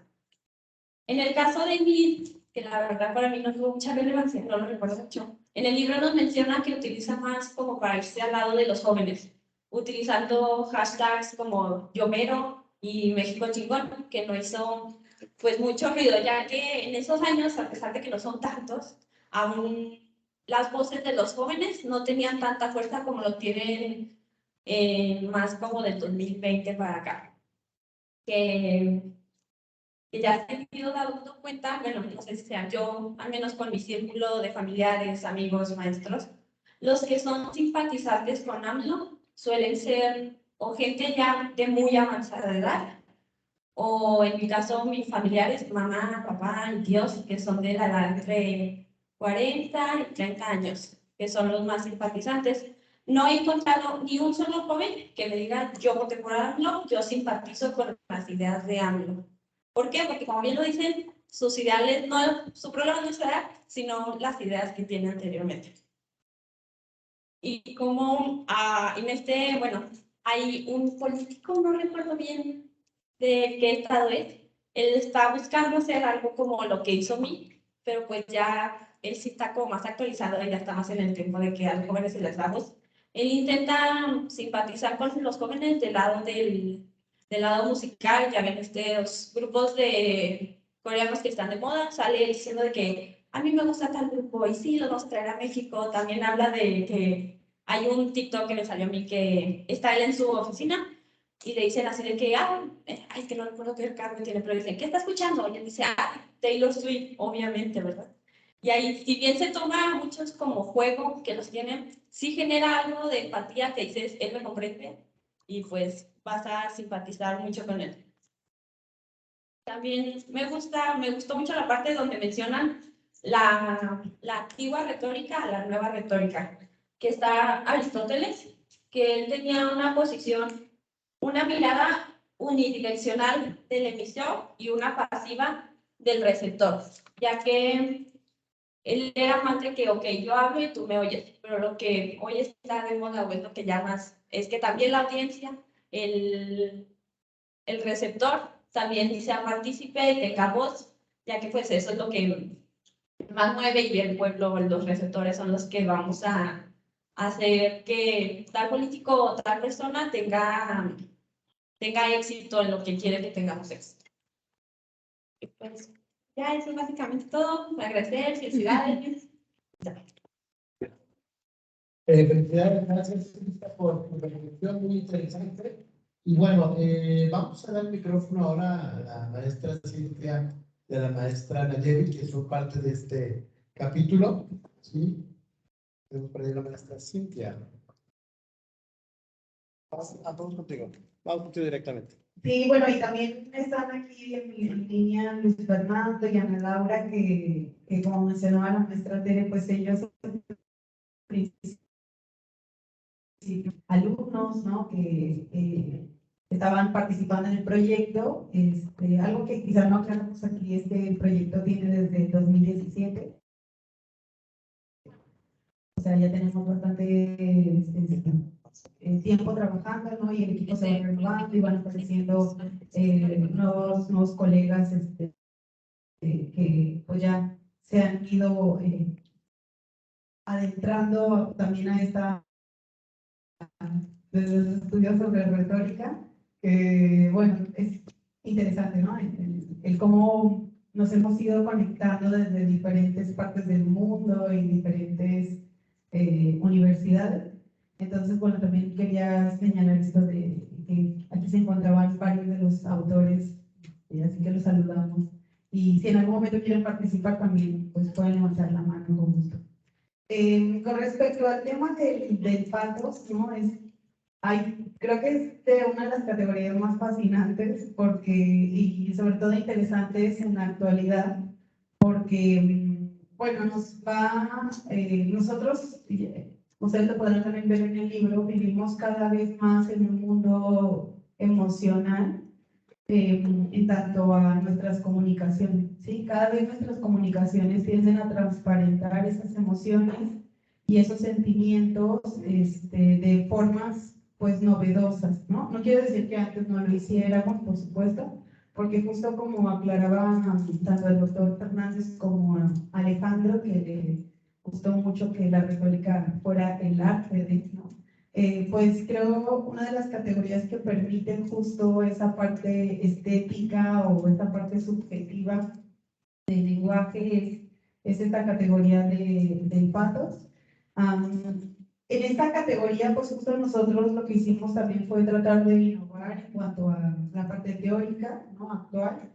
En el caso de Mid, que la verdad para mí no tuvo mucha relevancia, no lo recuerdo mucho, en el libro nos menciona que utiliza más como para irse al lado de los jóvenes, utilizando hashtags como Yo Mero y México Chingón, que no hizo pues mucho ruido, ya que en esos años, a pesar de que no son tantos, aún las voces de los jóvenes no tenían tanta fuerza como lo tienen más como del 2020 para acá. Que ya se han ido dando cuenta, bueno, no sé si sea yo, al menos con mi círculo de familiares, amigos, maestros, los que son simpatizantes con AMLO suelen ser o gente ya de muy avanzada edad, o en mi caso mis familiares, mamá, papá y tíos, que son de la edad entre 40 y 30 años, que son los más simpatizantes. No he encontrado ni un solo joven que me diga, yo voté por AMLO, yo simpatizo con las ideas de AMLO. ¿Por qué? Porque como bien lo dicen, sus ideales, no, su problema no es la edad, sino las ideas que tiene anteriormente. Y como en bueno, hay un político, no recuerdo bien de qué estado es, él está buscando hacer algo como lo que hizo mí, pero pues ya él sí está como más actualizado y ya está más en el tiempo de que a los jóvenes se les da voz. Él intenta simpatizar con los jóvenes del lado musical, ya ven estos grupos de coreanos que están de moda, sale diciendo de que a mí me gusta tal grupo y sí, lo vamos a traer a México. También habla de que hay un TikTok que me salió a mí que está él en su oficina y le dicen así de que, ay, que no recuerdo qué cargo tiene, pero dicen, ¿qué está escuchando? Y él dice, Taylor Swift, obviamente, ¿verdad? Y ahí, si bien se toma muchos como juego que los tienen, sí genera algo de empatía que dices, él me comprende y pues vas a simpatizar mucho con él. También me gustó mucho la parte donde mencionan la antigua retórica a la nueva retórica, que está Aristóteles, que él tenía una posición, una mirada unidireccional del emisor y una pasiva del receptor, ya que él era más de que, ok, yo hablo y tú me oyes, pero lo que hoy está de moda, o es lo que llamas, es que también la audiencia, el receptor, también sea partícipe, tenga voz, ya que pues eso es lo que más mueve y el pueblo, los receptores son los que vamos a hacer que tal político o tal persona tenga éxito en lo que quiere que tengamos éxito. Y pues ya eso es básicamente todo. Agradecer, felicidades. Felicidades, gracias por tu reflexión muy interesante. Y bueno, vamos a dar el micrófono ahora a la maestra Cintia y a la maestra Nayeli, que son parte de este capítulo. ¿Sí? Tenemos por ahí la maestra Cintia. Vamos contigo. Vamos contigo directamente. Sí, bueno, y también están aquí en mi línea Luis Fernando y Ana Laura, que como mencionaba la maestra Tere, pues ellos son alumnos, ¿no? Que estaban participando en el proyecto. Algo que quizás no aclaramos aquí es que el proyecto tiene desde el 2017. O sea, ya tenemos bastante tiempo trabajando, ¿no? Y el equipo se va renovando y van apareciendo nuevos colegas que pues ya se han ido adentrando también a esta desde los estudios sobre retórica, que bueno, es interesante, ¿no? El cómo nos hemos ido conectando desde diferentes partes del mundo y diferentes universidades. Entonces, bueno, también quería señalar esto de que aquí se encontraban varios de los autores, así que los saludamos. Y si en algún momento quieren participar también, pues pueden levantar la mano con gusto. Con respecto al tema del pathos, ¿no? Creo que es de una de las categorías más fascinantes porque, y sobre todo interesantes en la actualidad, porque, bueno, nosotros, ustedes lo podrán también ver en el libro, vivimos cada vez más en un mundo emocional en tanto a nuestras comunicaciones, ¿sí? Cada vez nuestras comunicaciones tienden a transparentar esas emociones y esos sentimientos de formas, pues, novedosas, ¿no? No quiero decir que antes no lo hiciéramos, por supuesto, porque justo como aclaraba tanto el doctor Fernández como Alejandro, que le gustó mucho que la retórica fuera el arte de, ¿no? Pues creo una de las categorías que permiten justo esa parte estética o esa parte subjetiva del lenguaje es esta categoría del pathos. En esta categoría, pues justo nosotros lo que hicimos también fue tratar de innovar en cuanto a la parte teórica, ¿no? Actual,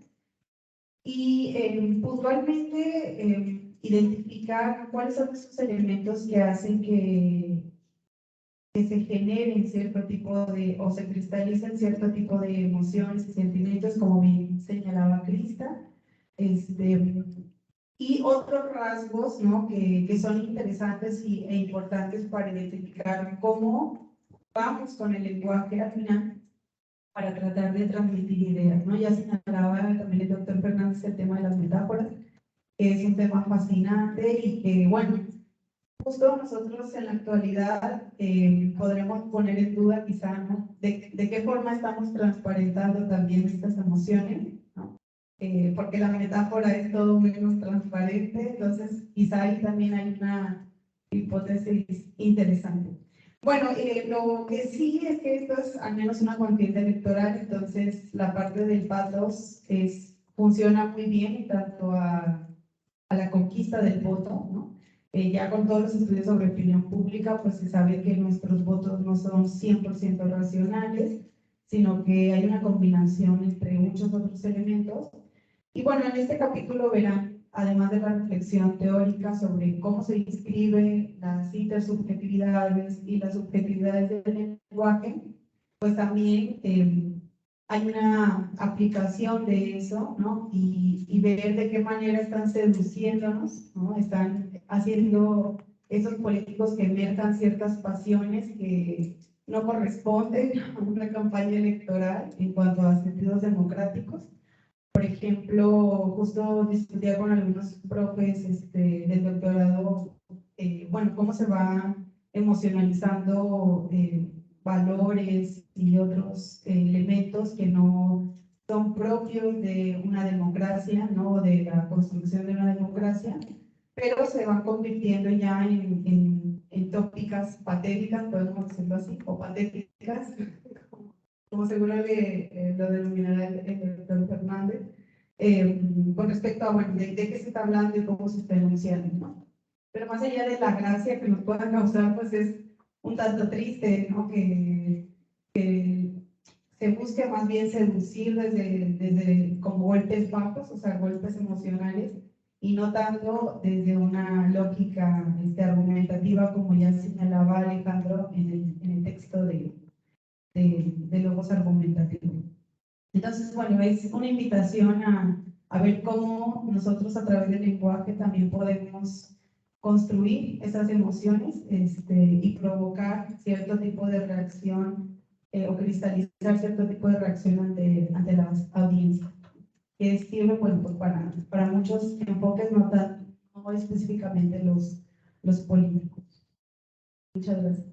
y puntualmente identificar cuáles son esos elementos que hacen que se generen cierto tipo de, o se cristalicen cierto tipo de emociones y sentimientos, como bien señalaba Crista, y otros rasgos, ¿no? que son interesantes e importantes para identificar cómo vamos con el lenguaje al final para tratar de transmitir ideas, ¿no? Ya señalaba también el doctor Fernández el tema de las metáforas, que es un tema fascinante y que, bueno, justo nosotros en la actualidad podremos poner en duda quizá, ¿no? de qué forma estamos transparentando también estas emociones, ¿no? Porque la metáfora es todo menos transparente, entonces quizá ahí también hay una hipótesis interesante. Bueno, lo que sí es que esto es al menos una contienda electoral, entonces la parte del pathos funciona muy bien en tanto a la conquista del voto, ¿no? Ya con todos los estudios sobre opinión pública, pues se sabe que nuestros votos no son 100% racionales, sino que hay una combinación entre muchos otros elementos. Y bueno, en este capítulo verán, además de la reflexión teórica sobre cómo se inscriben las intersubjetividades y las subjetividades del lenguaje, pues también hay una aplicación de eso, ¿no? Y ver de qué manera están seduciéndonos, ¿no? Están haciendo esos políticos que emerjan ciertas pasiones que no corresponden a una campaña electoral en cuanto a sentidos democráticos. Por ejemplo, justo discutía con algunos profes del doctorado, bueno, cómo se va emocionalizando valores y otros elementos que no son propios de una democracia, ¿no? De la construcción de una democracia, pero se van convirtiendo ya en tópicas patéticas, podemos decirlo así, o patéticas, como seguro lo denominará el doctor Fernández, con respecto a, bueno, de qué se está hablando y cómo se está enunciando, ¿no? Pero más allá de la gracia que nos pueda causar, pues es un tanto triste, ¿no? Que se busque más bien seducir desde como golpes bajos, o sea, golpes emocionales, y no tanto desde una lógica argumentativa, como ya señalaba Alejandro en el texto de logos argumentativos. Entonces, bueno, es una invitación a ver cómo nosotros a través del lenguaje también podemos construir esas emociones y provocar cierto tipo de reacción o cristalizar cierto tipo de reacción ante las audiencias, que sirve, bueno, pues para muchos enfoques, no específicamente los políticos. Muchas gracias.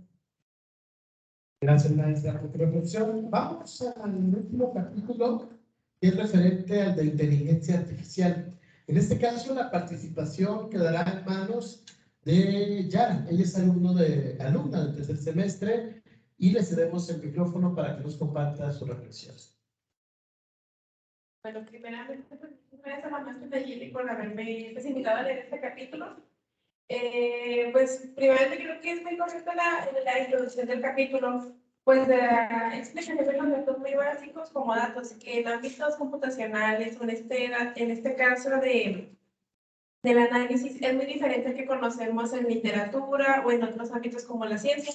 Gracias, maestra, por tu reflexión. Vamos al último capítulo, que es referente al de inteligencia artificial. En este caso, la participación quedará en manos de Yara. Ella es alumna del tercer semestre y le cedemos el micrófono para que nos comparta su reflexión. Bueno, primeramente, gracias a la maestra Nayeli por haberme invitado a leer este capítulo. Pues, primeramente creo que es muy correcta la introducción del capítulo, pues explica que son datos muy básicos como datos que en ámbitos computacionales o en este caso del análisis es muy diferente al que conocemos en literatura o en otros ámbitos como la ciencia.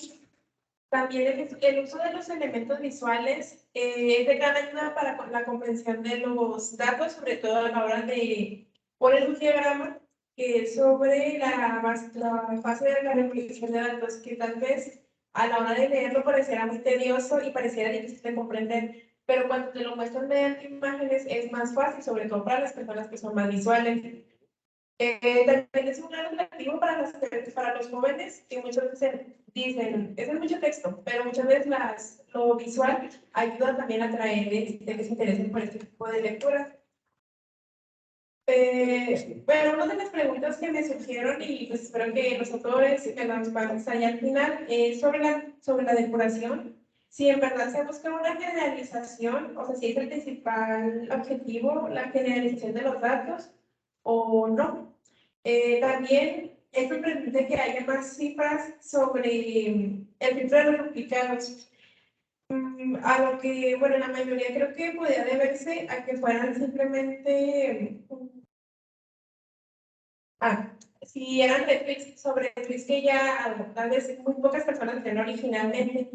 También el uso de los elementos visuales es de gran ayuda para la comprensión de los datos, sobre todo a la hora de poner un diagrama que es sobre la fase de la recolección de datos, que tal vez a la hora de leerlo parecerá muy tedioso y pareciera difícil de comprender, pero cuando te lo muestran mediante imágenes es más fácil, sobre todo para las personas que son más visuales. También es un gran atractivo para los jóvenes que muchas veces dicen, eso es mucho texto, pero muchas veces lo visual ayuda también a atraer que se interesen por este tipo de lectura. Bueno, una de las preguntas que me surgieron, y pues espero que los autores me las van a al final, es sobre la depuración. Si en verdad se busca una generalización, o sea, si es el principal objetivo la generalización de los datos o no. También es sorprendente que haya más cifras sobre el filtro de los duplicados. A lo que, bueno, la mayoría creo que podía deberse a que fueran simplemente si eran Netflix, sobre Netflix que ya tal vez muy pocas personas ven originalmente.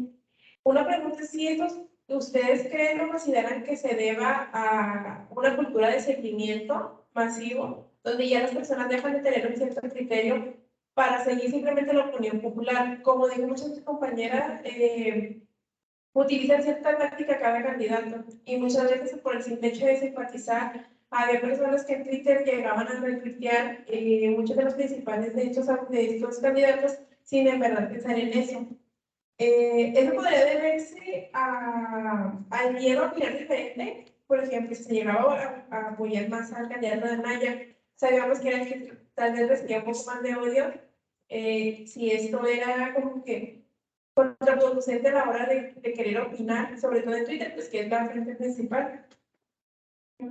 Una pregunta es si ustedes creen o consideran que se deba a una cultura de seguimiento masivo, donde ya las personas dejan de tener un cierto criterio para seguir simplemente la opinión popular. Como dijo muchas compañeras, utilizan cierta táctica cada candidato y muchas veces por el simple hecho de simpatizar, había personas que en Twitter llegaban a retuitear muchos de los principales de estos candidatos sin en verdad pensar en eso. Eso podría deberse al miedo a opinar diferente. Por ejemplo, si se llegaba a apoyar más al candidato de Anaya, sabíamos que era el que tal vez recibía un poco más de odio. Si esto era como que contraproducente a la hora de querer opinar, sobre todo en Twitter, pues que es la fuente principal.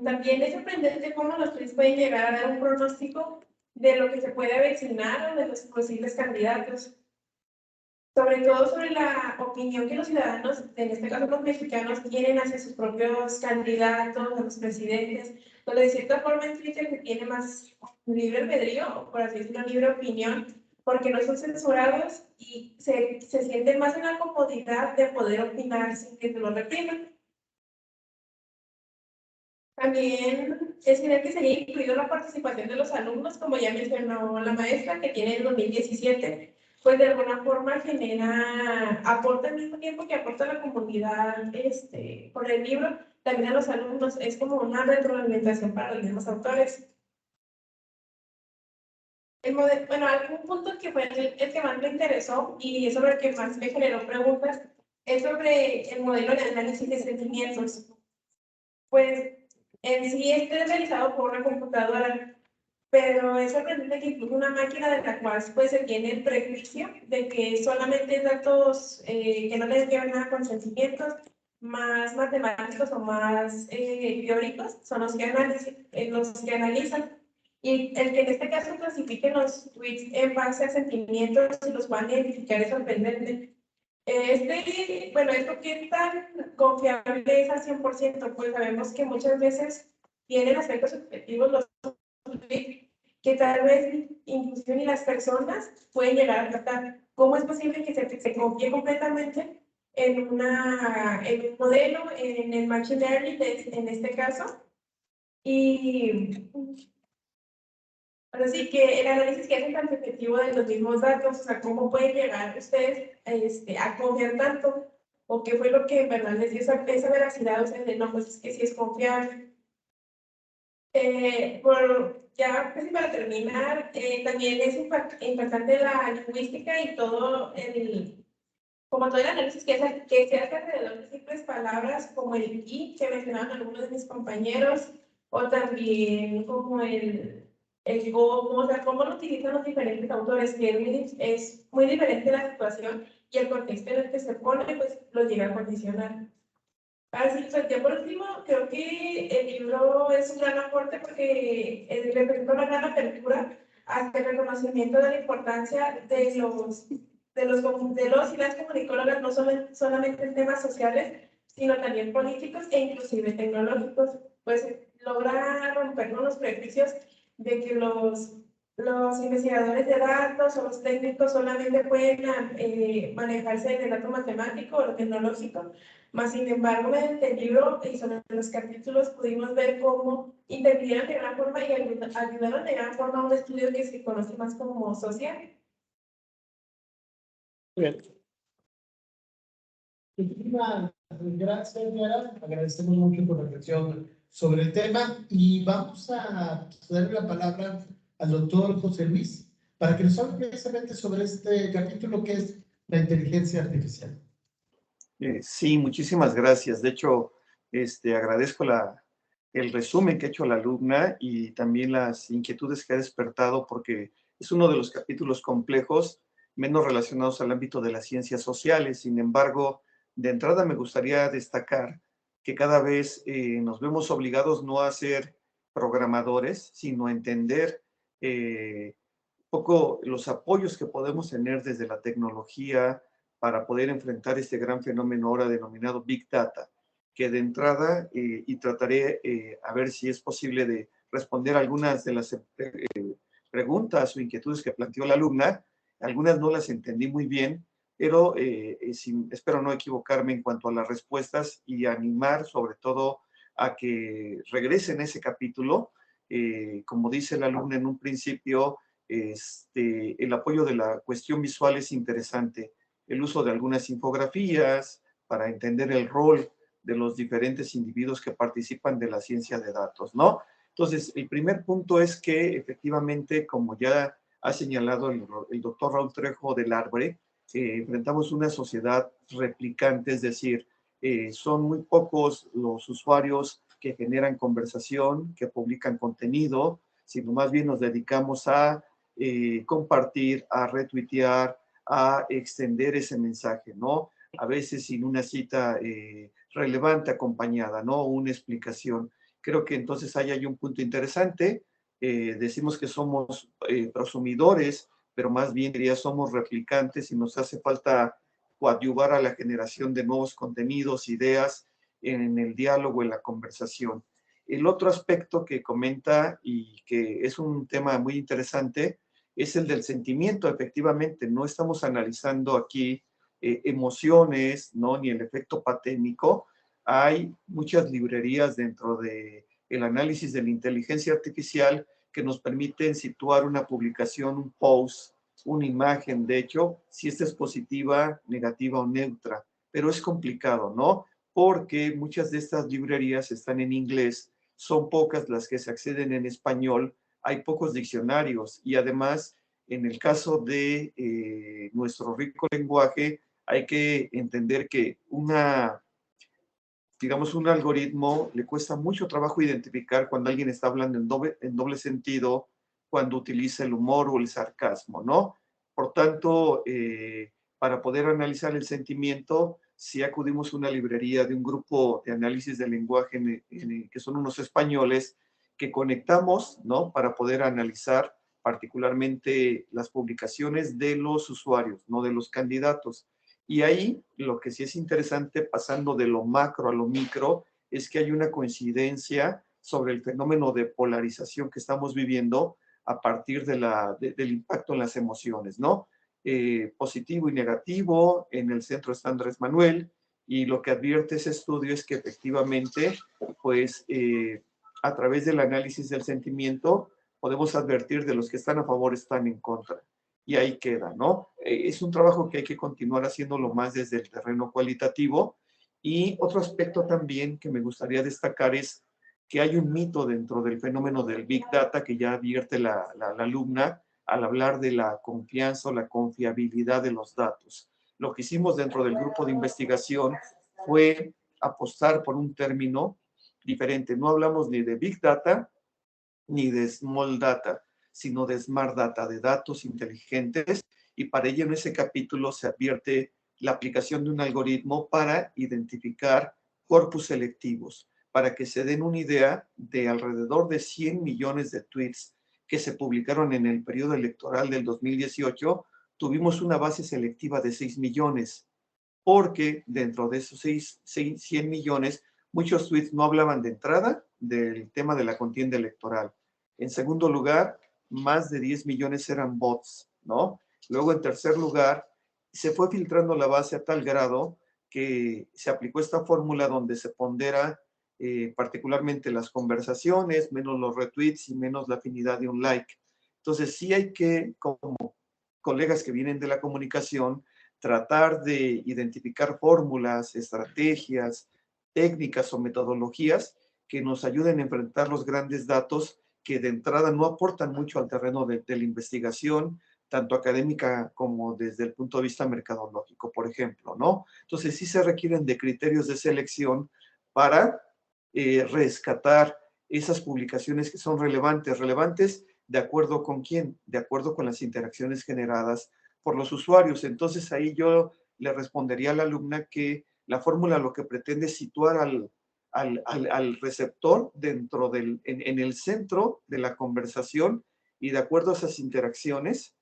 También es sorprendente cómo los tweets pueden llegar a dar un pronóstico de lo que se puede avecinar o de los posibles candidatos. Sobre todo sobre la opinión que los ciudadanos, en este caso los mexicanos, tienen hacia sus propios candidatos, a los presidentes, donde de cierta forma en Twitter se tiene más libre albedrío, o por así decirlo, libre opinión, porque no son censurados y se sienten más en la comodidad de poder opinar sin que se lo repriman. También es ideal que se haya incluido la participación de los alumnos, como ya mencionó la maestra, que tiene el 2017, pues de alguna forma aporta al mismo tiempo que aporta a la comunidad por el libro, también a los alumnos, es como una retroalimentación para los mismos autores. Bueno, algún punto que fue el que más me interesó y sobre el que más me generó preguntas es sobre el modelo de análisis de sentimientos. Pues en sí es realizado por una computadora, pero es sorprendente que incluso una máquina de la cual pues, se tiene el prejuicio de que solamente datos que no tienen que ver nada con sentimientos, más matemáticos o más teóricos, son los que analizan. Y el que en este caso clasifiquen los tweets en base a sentimientos y los van a identificar es sorprendente. Bueno, ¿esto qué tan confiable es al 100%? Pues sabemos que muchas veces tienen aspectos subjetivos los tweets que tal vez incluso ni las personas pueden llegar a tratar. ¿Cómo es posible que se confíe completamente en un modelo, en el machine learning en este caso? Y así que el análisis que hacen tan efectivo de los mismos datos, o sea, ¿cómo pueden llegar ustedes a confiar tanto? ¿O qué fue lo que en verdad les dio esa veracidad a ustedes de no, pues es que sí es confiable? Ya casi para terminar, también es importante la lingüística y como todo el análisis que se hace alrededor de simples palabras como el y que mencionaban algunos de mis compañeros, o también como el cómo, o sea, cómo lo utilizan los diferentes autores, que es muy diferente la situación y el contexto en el que se pone, pues lo llega a condicionar. Así pues, ya por último, creo que el libro es un gran aporte porque representa una gran apertura hacia el reconocimiento de la importancia de los y las comunicólogas, no solamente en temas sociales, sino también políticos e inclusive tecnológicos, pues logra romper con los prejuicios de que los investigadores de datos o los técnicos solamente pueden manejarse en el dato matemático o lo tecnológico, más sin embargo, mediante el libro y sobre los capítulos pudimos ver cómo intervinieron de gran forma y ayudaron de gran forma a un estudio que se conoce más como social. Bien. Muchísimas gracias, Yara. Agradecemos mucho por la reflexión sobre el tema y vamos a darle la palabra al doctor José Luis para que nos hable precisamente sobre este capítulo que es la inteligencia artificial. Sí, muchísimas gracias. De hecho, agradezco el resumen que ha hecho la alumna y también las inquietudes que ha despertado, porque es uno de los capítulos complejos menos relacionados al ámbito de las ciencias sociales. Sin embargo, de entrada me gustaría destacar que cada vez nos vemos obligados no a ser programadores, sino a entender un poco los apoyos que podemos tener desde la tecnología para poder enfrentar este gran fenómeno ahora denominado Big Data, que de entrada, y trataré a ver si es posible de responder algunas de las preguntas o inquietudes que planteó la alumna. Algunas no las entendí muy bien, pero espero no equivocarme en cuanto a las respuestas y animar sobre todo a que regresen a ese capítulo. Como dice la alumna en un principio, el apoyo de la cuestión visual es interesante. El uso de algunas infografías para entender el rol de los diferentes individuos que participan de la ciencia de datos, ¿no? Entonces, el primer punto es que efectivamente, como ya ha señalado el doctor Raúl Trejo del Arbre, enfrentamos una sociedad replicante, es decir, son muy pocos los usuarios que generan conversación, que publican contenido, sino más bien nos dedicamos a compartir, a retuitear, a extender ese mensaje, ¿no? A veces sin una cita relevante acompañada, ¿no? Una explicación. Creo que entonces ahí hay un punto interesante. Decimos que somos prosumidores, pero más bien diría somos replicantes y nos hace falta coadyuvar a la generación de nuevos contenidos, ideas en el diálogo, en la conversación. El otro aspecto que comenta y que es un tema muy interesante es el del sentimiento. Efectivamente, no estamos analizando aquí emociones, ¿no? Ni el efecto paténico. Hay muchas librerías dentro del análisis de la inteligencia artificial que nos permiten situar una publicación, un post, una imagen, de hecho, si esta es positiva, negativa o neutra, pero es complicado, ¿no? Porque muchas de estas librerías están en inglés, son pocas las que se acceden en español, hay pocos diccionarios y además, en el caso de nuestro rico lenguaje, hay que entender que digamos, un algoritmo le cuesta mucho trabajo identificar cuando alguien está hablando en doble sentido, cuando utiliza el humor o el sarcasmo, ¿no? Por tanto, para poder analizar el sentimiento, si acudimos a una librería de un grupo de análisis del lenguaje que son unos españoles, que conectamos, ¿no? Para poder analizar particularmente las publicaciones de los usuarios, no de los candidatos. Y ahí lo que sí es interesante, pasando de lo macro a lo micro, es que hay una coincidencia sobre el fenómeno de polarización que estamos viviendo a partir del impacto en las emociones, ¿no? Positivo y negativo, en el centro está Andrés Manuel, y lo que advierte ese estudio es que efectivamente, pues, a través del análisis del sentimiento, podemos advertir de los que están a favor, están en contra. Y ahí queda, ¿no? Es un trabajo que hay que continuar haciéndolo más desde el terreno cualitativo. Y otro aspecto también que me gustaría destacar es que hay un mito dentro del fenómeno del Big Data que ya advierte la alumna al hablar de la confianza o la confiabilidad de los datos. Lo que hicimos dentro del grupo de investigación fue apostar por un término diferente. No hablamos ni de Big Data ni de Small Data, sino de Smart Data, de datos inteligentes, y para ello en ese capítulo se advierte la aplicación de un algoritmo para identificar corpus selectivos, para que se den una idea de alrededor de 100 millones de tweets que se publicaron en el periodo electoral del 2018, tuvimos una base selectiva de 6 millones, porque dentro de esos 100 millones, muchos tweets no hablaban de entrada del tema de la contienda electoral. En segundo lugar, más de 10 millones eran bots, ¿no? Luego, en tercer lugar, se fue filtrando la base a tal grado que se aplicó esta fórmula donde se pondera particularmente las conversaciones, menos los retweets y menos la afinidad de un like. Entonces, sí hay que, como colegas que vienen de la comunicación, tratar de identificar fórmulas, estrategias, técnicas o metodologías que nos ayuden a enfrentar los grandes datos que de entrada no aportan mucho al terreno de la investigación, tanto académica como desde el punto de vista mercadológico, por ejemplo, ¿no? Entonces sí se requieren de criterios de selección para rescatar esas publicaciones que son relevantes de acuerdo con quién, de acuerdo con las interacciones generadas por los usuarios. Entonces ahí yo le respondería a la alumna que la fórmula lo que pretende es situar al receptor dentro en el centro de la conversación, y de acuerdo a esas interacciones,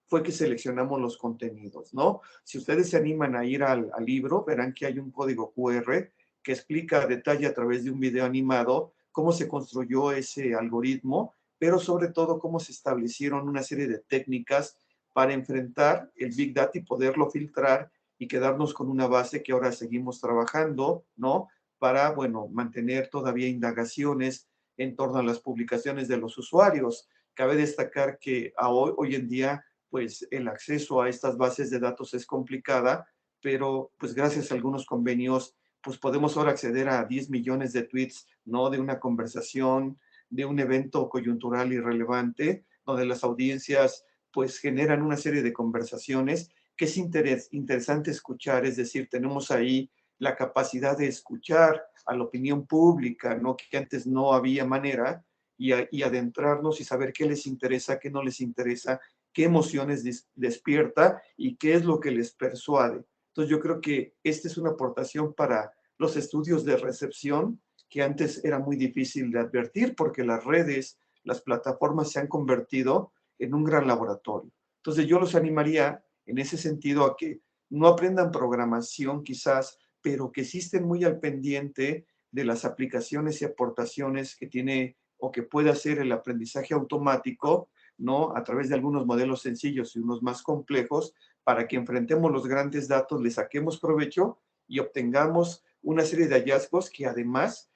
fue que seleccionamos los contenidos, ¿no? Si ustedes se animan a ir al libro, verán que hay un código QR que explica a detalle a través de un video animado cómo se construyó ese algoritmo, pero sobre todo cómo se establecieron una serie de técnicas para enfrentar el Big Data y poderlo filtrar y quedarnos con una base que ahora seguimos trabajando, ¿no? Para, bueno, mantener todavía indagaciones en torno a las publicaciones de los usuarios. Cabe destacar que hoy en día, pues el acceso a estas bases de datos es complicada, pero pues gracias a algunos convenios, pues podemos ahora acceder a 10 millones de tweets, ¿no? De una conversación, de un evento coyuntural y relevante, donde las audiencias pues generan una serie de conversaciones que es interesante escuchar. Es decir, tenemos ahí la capacidad de escuchar a la opinión pública, ¿no? Que antes no había manera, y adentrarnos y saber qué les interesa, qué no les interesa, qué emociones despierta y qué es lo que les persuade. Entonces yo creo que esta es una aportación para los estudios de recepción que antes era muy difícil de advertir porque las redes, las plataformas se han convertido en un gran laboratorio. Entonces yo los animaría en ese sentido a que no aprendan programación quizás, pero que sí estén muy al pendiente de las aplicaciones y aportaciones que tiene o que puede hacer el aprendizaje automático, ¿no? A través de algunos modelos sencillos y unos más complejos, para que enfrentemos los grandes datos, le saquemos provecho y obtengamos una serie de hallazgos que además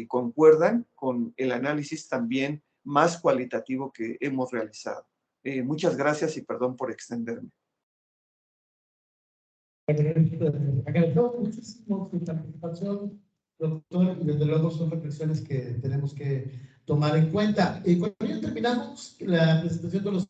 concuerdan con el análisis también más cualitativo que hemos realizado. Muchas gracias y perdón por extenderme. Agradecemos muchísimo su participación, doctor, y desde luego son reflexiones que tenemos que tomar en cuenta. Con ello terminamos la presentación de los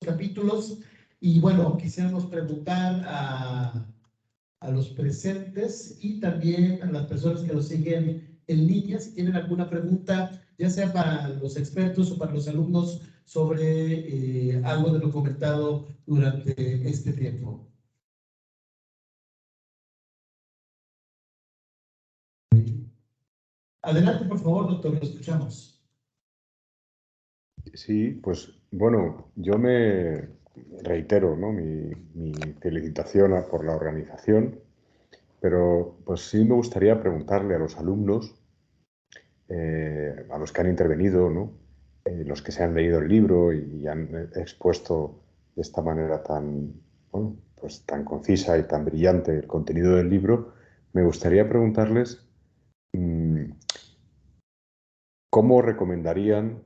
capítulos y bueno, quisiéramos preguntar a los presentes y también a las personas que nos siguen en línea si tienen alguna pregunta, ya sea para los expertos o para los alumnos sobre algo de lo comentado durante este tiempo. Adelante, por favor, doctor, lo escuchamos. Sí, pues bueno, yo me reitero, ¿no? mi felicitación por la organización, pero pues sí me gustaría preguntarle a los alumnos, a los que han intervenido, ¿no? Los que se han leído el libro y han expuesto de esta manera tan, bueno, pues tan concisa y tan brillante el contenido del libro, me gustaría preguntarles ¿cómo recomendarían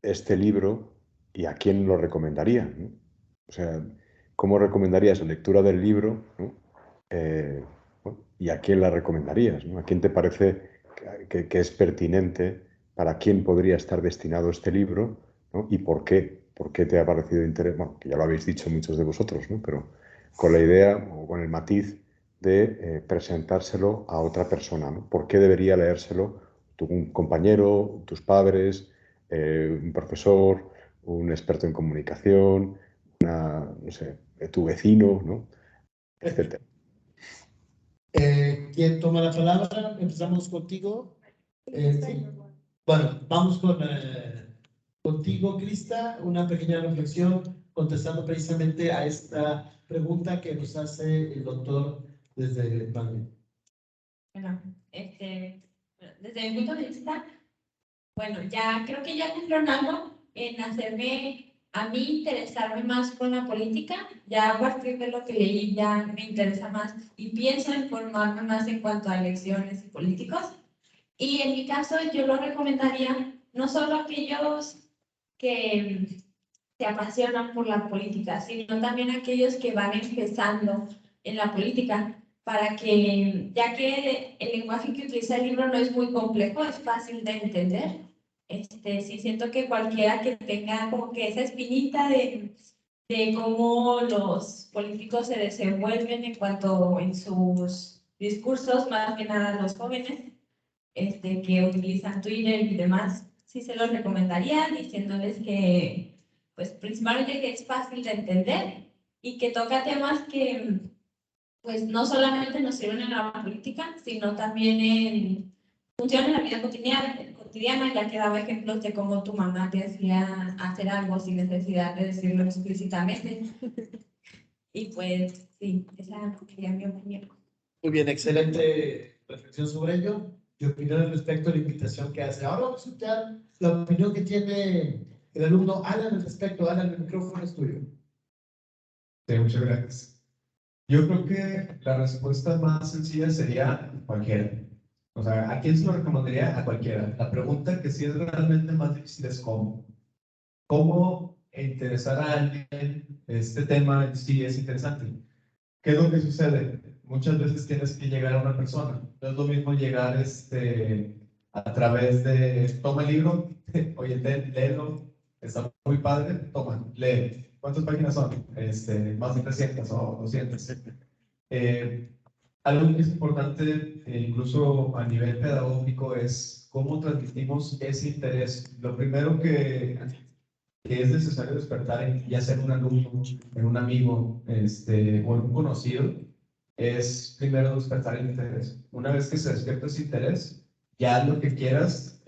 este libro y a quién lo recomendarían, ¿no? O sea, ¿cómo recomendarías la lectura del libro, ¿no? Bueno, y a quién la recomendarías, ¿no? ¿A quién te parece que es pertinente, para quién podría estar destinado este libro, ¿no? ¿Y por qué? ¿Por qué te ha parecido interesante? Bueno, que ya lo habéis dicho muchos de vosotros, ¿no? Pero con la idea o con el matiz de presentárselo a otra persona, ¿no? ¿Por qué debería leérselo un compañero, tus padres, un profesor, un experto en comunicación, no sé, tu vecino, ¿no? Etcétera. ¿Quién toma la palabra? Empezamos contigo. Sí. Bueno, vamos contigo, Crista, una pequeña reflexión contestando precisamente a esta pregunta que nos hace el doctor desde Madrid. Bueno, desde mi punto de vista, bueno, ya creo que ya cumplieron algo en hacerme a mí interesarme más por la política. Ya a partir de lo que leí ya me interesa más y pienso en formarme más en cuanto a elecciones y políticos. Y en mi caso yo lo recomendaría no solo a aquellos que se apasionan por la política, sino también a aquellos que van empezando en la política, para que, ya que el lenguaje que utiliza el libro no es muy complejo, es fácil de entender, Sí siento que cualquiera que tenga como que esa espinita de cómo los políticos se desenvuelven en cuanto en sus discursos, más que nada los jóvenes, que utilizan Twitter y demás, sí se los recomendaría, diciéndoles que, pues principalmente que es fácil de entender y que toca temas que, pues no solamente nos sirven en la política, sino también funcionan en la vida cotidiana, ya que daba ejemplos de cómo tu mamá te hacía hacer algo sin necesidad de decirlo explícitamente. Y pues sí, esa sería mi opinión. Muy bien, excelente reflexión sobre ello. Y opinión respecto a la invitación que hace. Ahora vamos a escuchar la opinión que tiene el alumno Alan al respecto. Alan, el micrófono es tuyo. Sí, muchas gracias. Yo creo que la respuesta más sencilla sería cualquiera. O sea, ¿a quién se lo recomendaría? A cualquiera. La pregunta que sí es realmente más difícil es cómo. ¿Cómo interesar a alguien este tema en sí es interesante? ¿Qué es lo que sucede? Muchas veces tienes que llegar a una persona. No es lo mismo llegar a través de, toma el libro, oye, léelo, está muy padre, toma, lee. ¿Cuántas páginas son? Más de 300 o 200. Algo que es importante, incluso a nivel pedagógico, es cómo transmitimos ese interés. Lo primero que es necesario despertar, ya sea en un alumno, en un amigo, o en un conocido, es primero despertar el interés. Una vez que se despierta ese interés, ya lo que quieras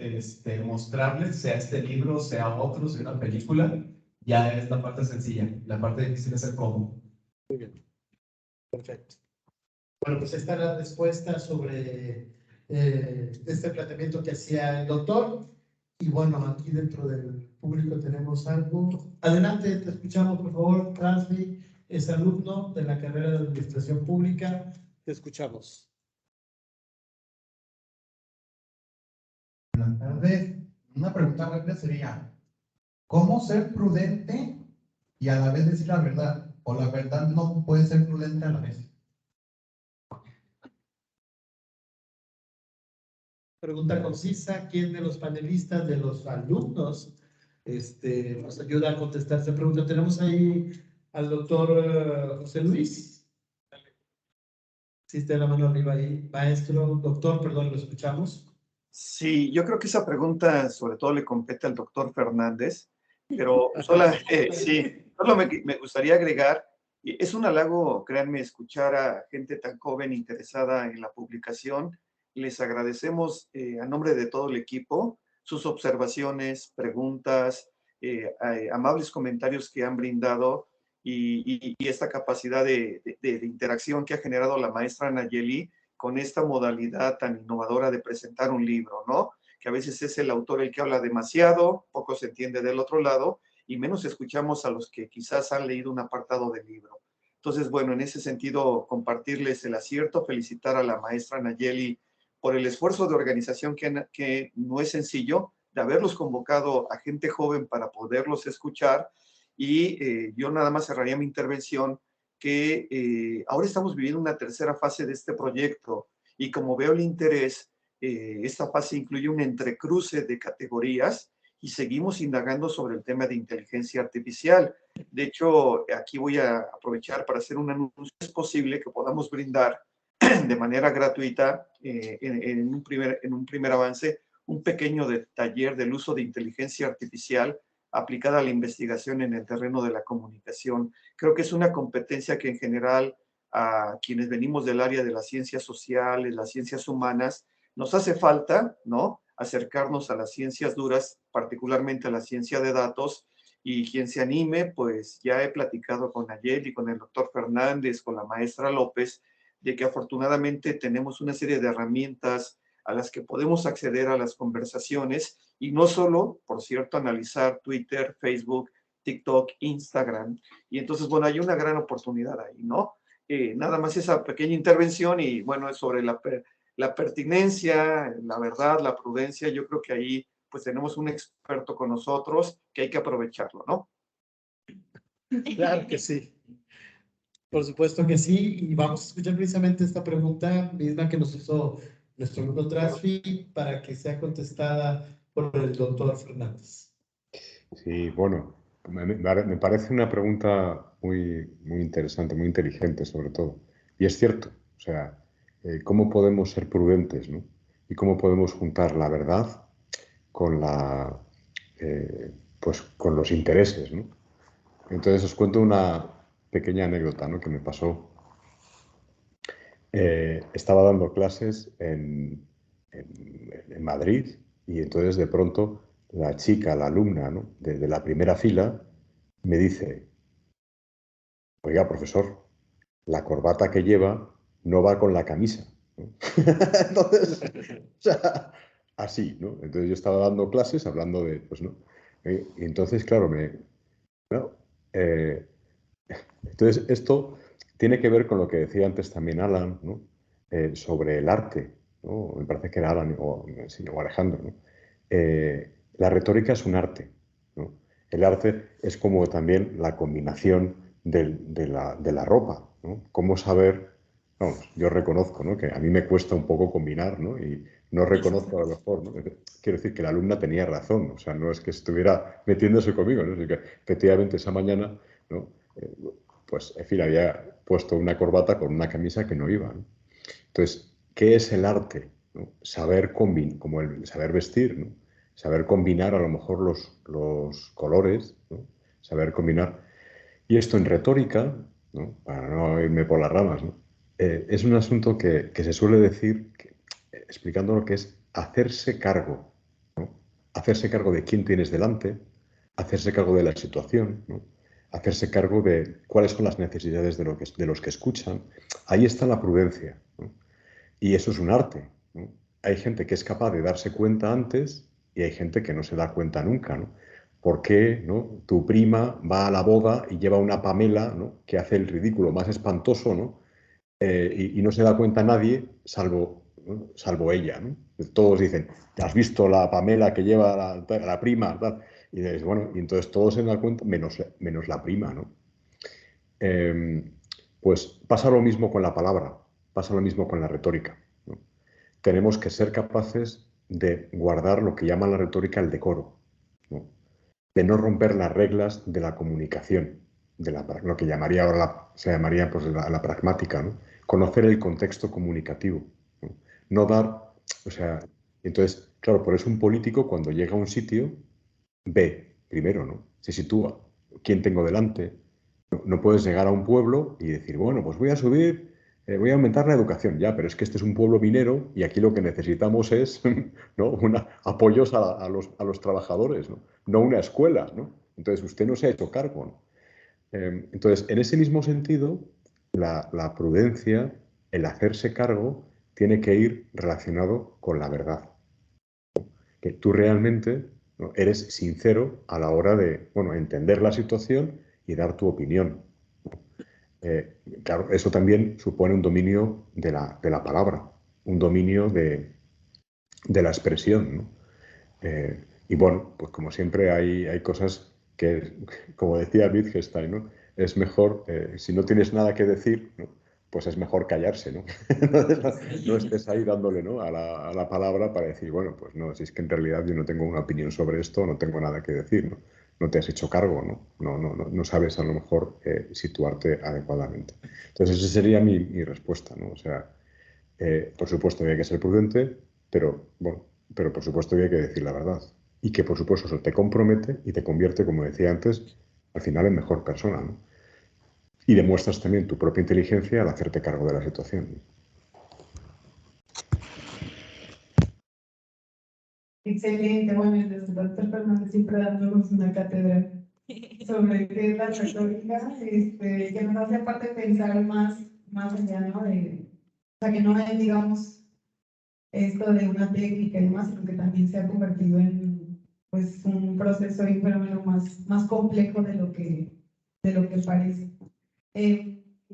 mostrarles, sea este libro, sea otro, sea una película, ya es la parte sencilla. La parte difícil es el cómo. Muy bien. Perfecto. Bueno, pues esta es la respuesta sobre este planteamiento que hacía el doctor. Y bueno, aquí dentro del público tenemos algo. Adelante, te escuchamos, por favor. Transmi es alumno de la carrera de Administración Pública. Te escuchamos. Buenas tardes. Una pregunta rápida sería, ¿cómo ser prudente y a la vez decir la verdad? ¿O la verdad no puede ser prudente a la vez? Pregunta concisa. ¿Quién de los panelistas, de los alumnos, nos ayuda a contestar esta pregunta? Tenemos ahí al doctor José Luis. Sí, está la mano arriba ahí. Maestro, doctor, perdón, lo escuchamos. Sí, yo creo que esa pregunta sobre todo le compete al doctor Fernández, pero sí, solo me gustaría agregar, y es un halago, créanme, escuchar a gente tan joven interesada en la publicación. Les agradecemos a nombre de todo el equipo sus observaciones, preguntas, amables comentarios que han brindado y esta capacidad de interacción que ha generado la maestra Nayeli con esta modalidad tan innovadora de presentar un libro, ¿no? Que a veces es el autor el que habla demasiado, poco se entiende del otro lado y menos escuchamos a los que quizás han leído un apartado del libro. Entonces, bueno, en ese sentido, compartirles el acierto, felicitar a la maestra Nayeli por el esfuerzo de organización que no es sencillo, de haberlos convocado a gente joven para poderlos escuchar. Y yo nada más cerraría mi intervención que ahora estamos viviendo una tercera fase de este proyecto y como veo el interés, esta fase incluye un entrecruce de categorías y seguimos indagando sobre el tema de inteligencia artificial. De hecho, aquí voy a aprovechar para hacer un anuncio. Es posible que podamos brindar de manera gratuita en un primer avance un pequeño taller del uso de inteligencia artificial aplicada a la investigación en el terreno de la comunicación. Creo que es una competencia que en general a quienes venimos del área de las ciencias sociales, las ciencias humanas, nos hace falta, ¿no? Acercarnos a las ciencias duras, particularmente a la ciencia de datos, y quien se anime, pues ya he platicado con Nayeli, con el doctor Fernández, con la maestra López, de que afortunadamente tenemos una serie de herramientas a las que podemos acceder a las conversaciones y no solo, por cierto, analizar Twitter, Facebook, TikTok, Instagram. Y entonces, bueno, hay una gran oportunidad ahí, ¿no? Nada más esa pequeña intervención y bueno, es sobre la pertinencia, la verdad, la prudencia. Yo creo que ahí pues tenemos un experto con nosotros que hay que aprovecharlo, ¿no? Claro que sí. Por supuesto que sí, y vamos a escuchar precisamente esta pregunta misma que nos hizo nuestro alumno Transfi para que sea contestada por el doctor Fernández. Sí, bueno, me parece una pregunta muy interesante, muy inteligente sobre todo. Y es cierto, o sea, ¿cómo podemos ser prudentes, ¿no? Y cómo podemos juntar la verdad con pues con los intereses, ¿no? Entonces os cuento una pequeña anécdota, ¿no? Que me pasó. Estaba dando clases en Madrid y entonces de pronto la chica, la alumna, ¿no? Desde la primera fila, me dice, oiga, profesor, la corbata que lleva no va con la camisa, ¿no? Entonces, o sea, así, ¿no? Entonces yo estaba dando clases hablando de, pues, ¿no? Y entonces, claro, claro, entonces esto tiene que ver con lo que decía antes también Alan, ¿no? Sobre el arte, ¿no? Me parece que era Alan sí, o Alejandro, ¿no? La retórica es un arte, ¿no? El arte es como también la combinación de la ropa, ¿no? Cómo saber, vamos, yo reconozco, ¿no? Que a mí me cuesta un poco combinar, ¿no? Y no reconozco a lo mejor, ¿no? Quiero decir que la alumna tenía razón, o sea, no es que estuviera metiéndose conmigo, ¿no? Es que efectivamente esa mañana, ¿no? Pues, en fin, había puesto una corbata con una camisa que no iba, ¿no? Entonces, ¿qué es el arte? ¿No? Saber combinar, como el saber vestir, ¿no? Saber combinar a lo mejor los colores, ¿no? Saber combinar. Y esto en retórica, ¿no? Para no irme por las ramas, ¿no? Es un asunto que se suele decir, explicando lo que es hacerse cargo, ¿no? Hacerse cargo de quién tienes delante, hacerse cargo de la situación, ¿no? Hacerse cargo de cuáles son las necesidades de los que escuchan. Ahí está la prudencia, ¿no? Y eso es un arte, ¿no? Hay gente que es capaz de darse cuenta antes y hay gente que no se da cuenta nunca, ¿no? ¿Por qué, ¿no? Tu prima va a la boda y lleva una Pamela, ¿no? Que hace el ridículo más espantoso, ¿no? Y no se da cuenta nadie salvo, ¿no? Salvo ella, ¿no? Todos dicen, ¿has visto la Pamela que lleva la prima? Tal. Y dices, bueno, y entonces todos se dan cuenta, menos la prima, ¿no? Pues pasa lo mismo con la palabra, pasa lo mismo con la retórica, ¿no? Tenemos que ser capaces de guardar lo que llama la retórica el decoro, ¿no? De no romper las reglas de la comunicación, lo que llamaría ahora se llamaría pues, la pragmática, ¿no? Conocer el contexto comunicativo, ¿no? No dar, o sea, entonces, claro, por eso un político cuando llega a un sitio ve primero, ¿no? Se sitúa, quién tengo delante. No puedes llegar a un pueblo y decir, bueno, pues voy a subir, voy a aumentar la educación, ya, pero es que este es un pueblo minero y aquí lo que necesitamos es, ¿no? Apoyos a los trabajadores, ¿no? No una escuela, ¿no? Entonces usted no se ha hecho cargo, ¿no? Entonces, en ese mismo sentido, la prudencia, el hacerse cargo, tiene que ir relacionado con la verdad. Que tú realmente, ¿no? Eres sincero a la hora de, bueno, entender la situación y dar tu opinión. Claro, eso también supone un dominio de la palabra, un dominio de la expresión, ¿no? Y bueno, pues como siempre hay cosas que, como decía Wittgenstein, ¿no? Es mejor, si no tienes nada que decir, ¿no? Pues es mejor callarse, ¿no? No estés ahí dándole, ¿no? a la palabra para decir, bueno, pues no, si es que en realidad yo no tengo una opinión sobre esto, no tengo nada que decir, ¿no? No te has hecho cargo, ¿no? No sabes a lo mejor situarte adecuadamente. Entonces esa sería mi respuesta, ¿no? O sea, por supuesto que hay que ser prudente, pero bueno, pero por supuesto que hay que decir la verdad. Y que por supuesto eso te compromete y te convierte, como decía antes, al final en mejor persona, ¿no? Y demuestras también tu propia inteligencia al hacerte cargo de la situación. Excelente, bueno, el doctor Fernández siempre dándonos una cátedra sobre qué es la retórica, que nos hace aparte pensar más allá, ¿no? O sea, que no es, digamos, esto de una técnica y demás, sino que también se ha convertido en, pues, un proceso y un fenómeno más complejo de lo que parece.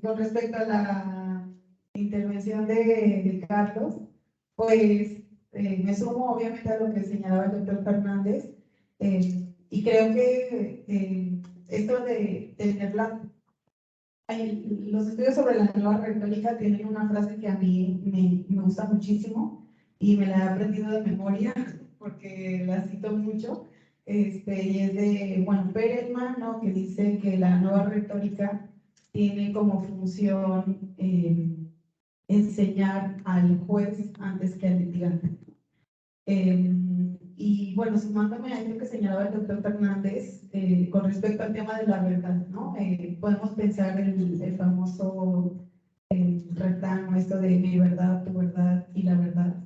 Con respecto a la intervención de Carlos, pues, me sumo obviamente a lo que señalaba el doctor Fernández, y creo que esto de tener los estudios sobre la nueva retórica tienen una frase que a mí me gusta muchísimo y me la he aprendido de memoria porque la cito mucho, y es de, bueno, Perelman, ¿no? Que dice que la nueva retórica tiene como función enseñar al juez antes que al litigante. Y bueno, sumándome a esto que señalaba el doctor Fernández, con respecto al tema de la verdad, ¿no? Podemos pensar el famoso refrán, esto de mi verdad, tu verdad y la verdad.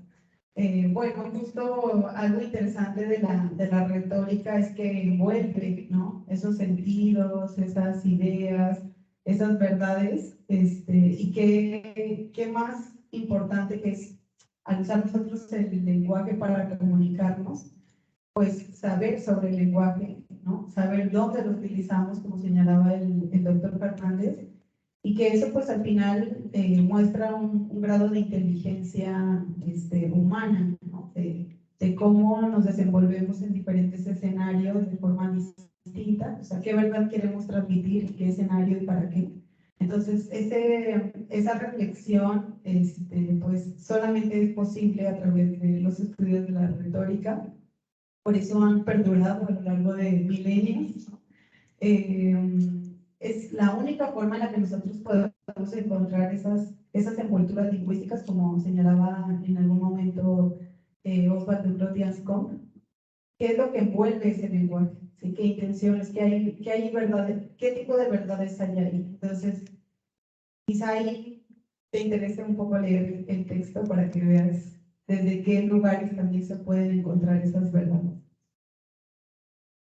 Bueno, justo algo interesante de la retórica es que envuelve, ¿no? Esos sentidos, esas ideas, esas verdades, y qué más importante que es al usar nosotros el lenguaje para comunicarnos, pues saber sobre el lenguaje, ¿no? Saber dónde lo utilizamos, como señalaba el doctor Fernández, y que eso pues al final muestra un grado de inteligencia humana, ¿no? De cómo nos desenvolvemos en diferentes escenarios de forma distinta, o sea, qué verdad queremos transmitir, qué escenario y para qué. Entonces, esa reflexión pues solamente es posible a través de los estudios de la retórica, por eso han perdurado a lo largo de milenios, ¿no? Es la única forma en la que nosotros podemos encontrar esas envolturas lingüísticas, como señalaba en algún momento Oswald Rodyanskom, qué es lo que envuelve ese lenguaje, ¿sí? ¿Qué intenciones, qué hay verdades, qué tipo de verdades hay ahí? Entonces, quizá ahí te interese un poco leer el texto para que veas desde qué lugares también se pueden encontrar esas verdades.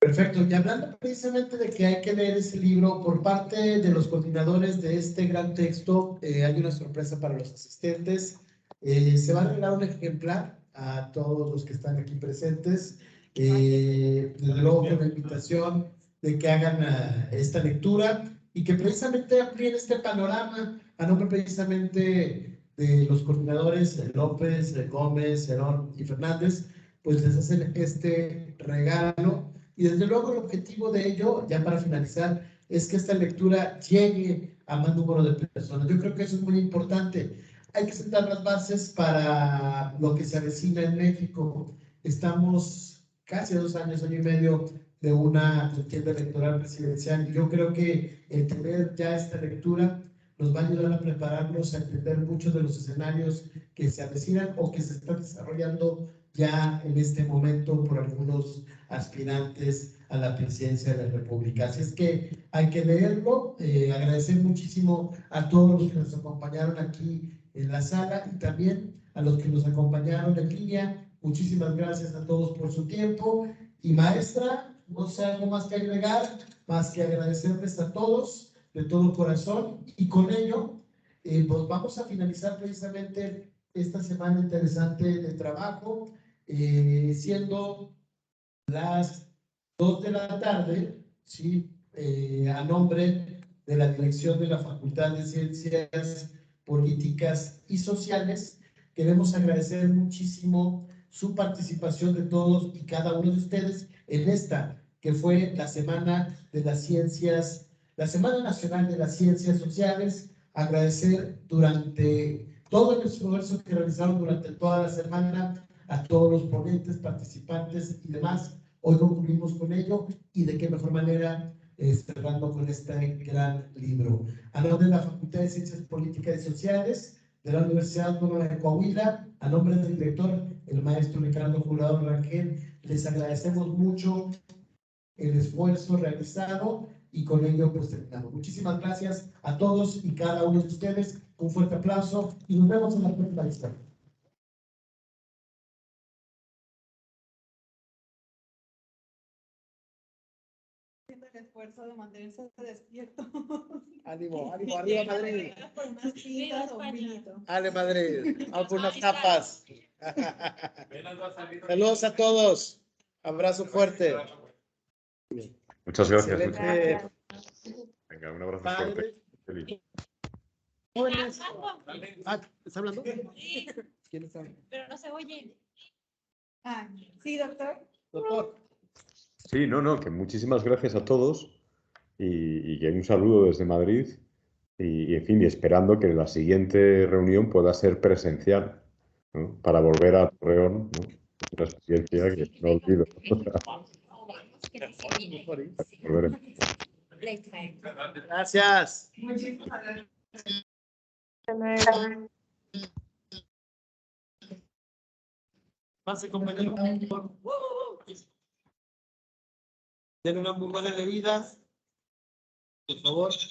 Perfecto, y hablando precisamente de que hay que leer ese libro, por parte de los coordinadores de este gran texto, hay una sorpresa para los asistentes. Se va a regalar un ejemplar a todos los que están aquí presentes, desde luego con la invitación de que hagan esta lectura y que precisamente amplíen este panorama a nombre precisamente de los coordinadores López, Gómez, Herón y Fernández, pues les hacen este regalo. Y desde luego el objetivo de ello, ya para finalizar, es que esta lectura llegue a más número de personas. Yo creo que eso es muy importante. Hay que sentar las bases para lo que se avecina en México. Estamos casi a 2 años, año y medio, de una contienda electoral presidencial. Y yo creo que el tener ya esta lectura nos va a ayudar a prepararnos a entender muchos de los escenarios que se avecinan o que se están desarrollando ya en este momento por algunos aspirantes a la presidencia de la República. Así es que hay que leerlo. Agradecer muchísimo a todos los que nos acompañaron aquí en la sala y también a los que nos acompañaron en línea. Muchísimas gracias a todos por su tiempo. Y maestra, no sé algo más que agregar, más que agradecerles a todos de todo corazón. Y con ello, pues vamos a finalizar precisamente esta semana interesante de trabajo, siendo las 2 de la tarde, ¿sí? A nombre de la dirección de la Facultad de Ciencias Políticas y Sociales, queremos agradecer muchísimo su participación de todos y cada uno de ustedes en esta, que fue la Semana de las Ciencias, la Semana Nacional de las Ciencias Sociales. Agradecer durante todo el esfuerzo que realizaron durante toda la semana a todos los ponentes, participantes y demás. Hoy concluimos con ello y de qué mejor manera cerrando con este gran libro. A nombre de la Facultad de Ciencias Políticas y Sociales de la Universidad Autónoma de Coahuila, a nombre del director, el maestro Ricardo Jurado Rangel, les agradecemos mucho el esfuerzo realizado y con ello pues terminamos. Muchísimas gracias a todos y cada uno de ustedes. Un fuerte aplauso y nos vemos en la próxima lista. El esfuerzo de mantenerse despierto. Ánimo, ánimo, arriba Madrid. Por unas pizzas o un vinito. Ale Madrid, vamos por unas tapas. Saludos a todos. Abrazo fuerte. Muchas gracias. Excelente. Venga, un abrazo Padre. fuerte. Feliz. Jóvenes. ¿Está hablando? Sí, ¿Quién está? pero no se oye. Sí, doctor. Doctor. Sí, no, que muchísimas gracias a todos y que un saludo desde Madrid y, en fin, y esperando que la siguiente reunión pueda ser presencial, ¿no? Para volver a Torreón, ¿no? una experiencia que no olvido. Volveremos. Gracias. Muchísimas gracias. Pase, compañero. Denle una muy buena bebida, por favor.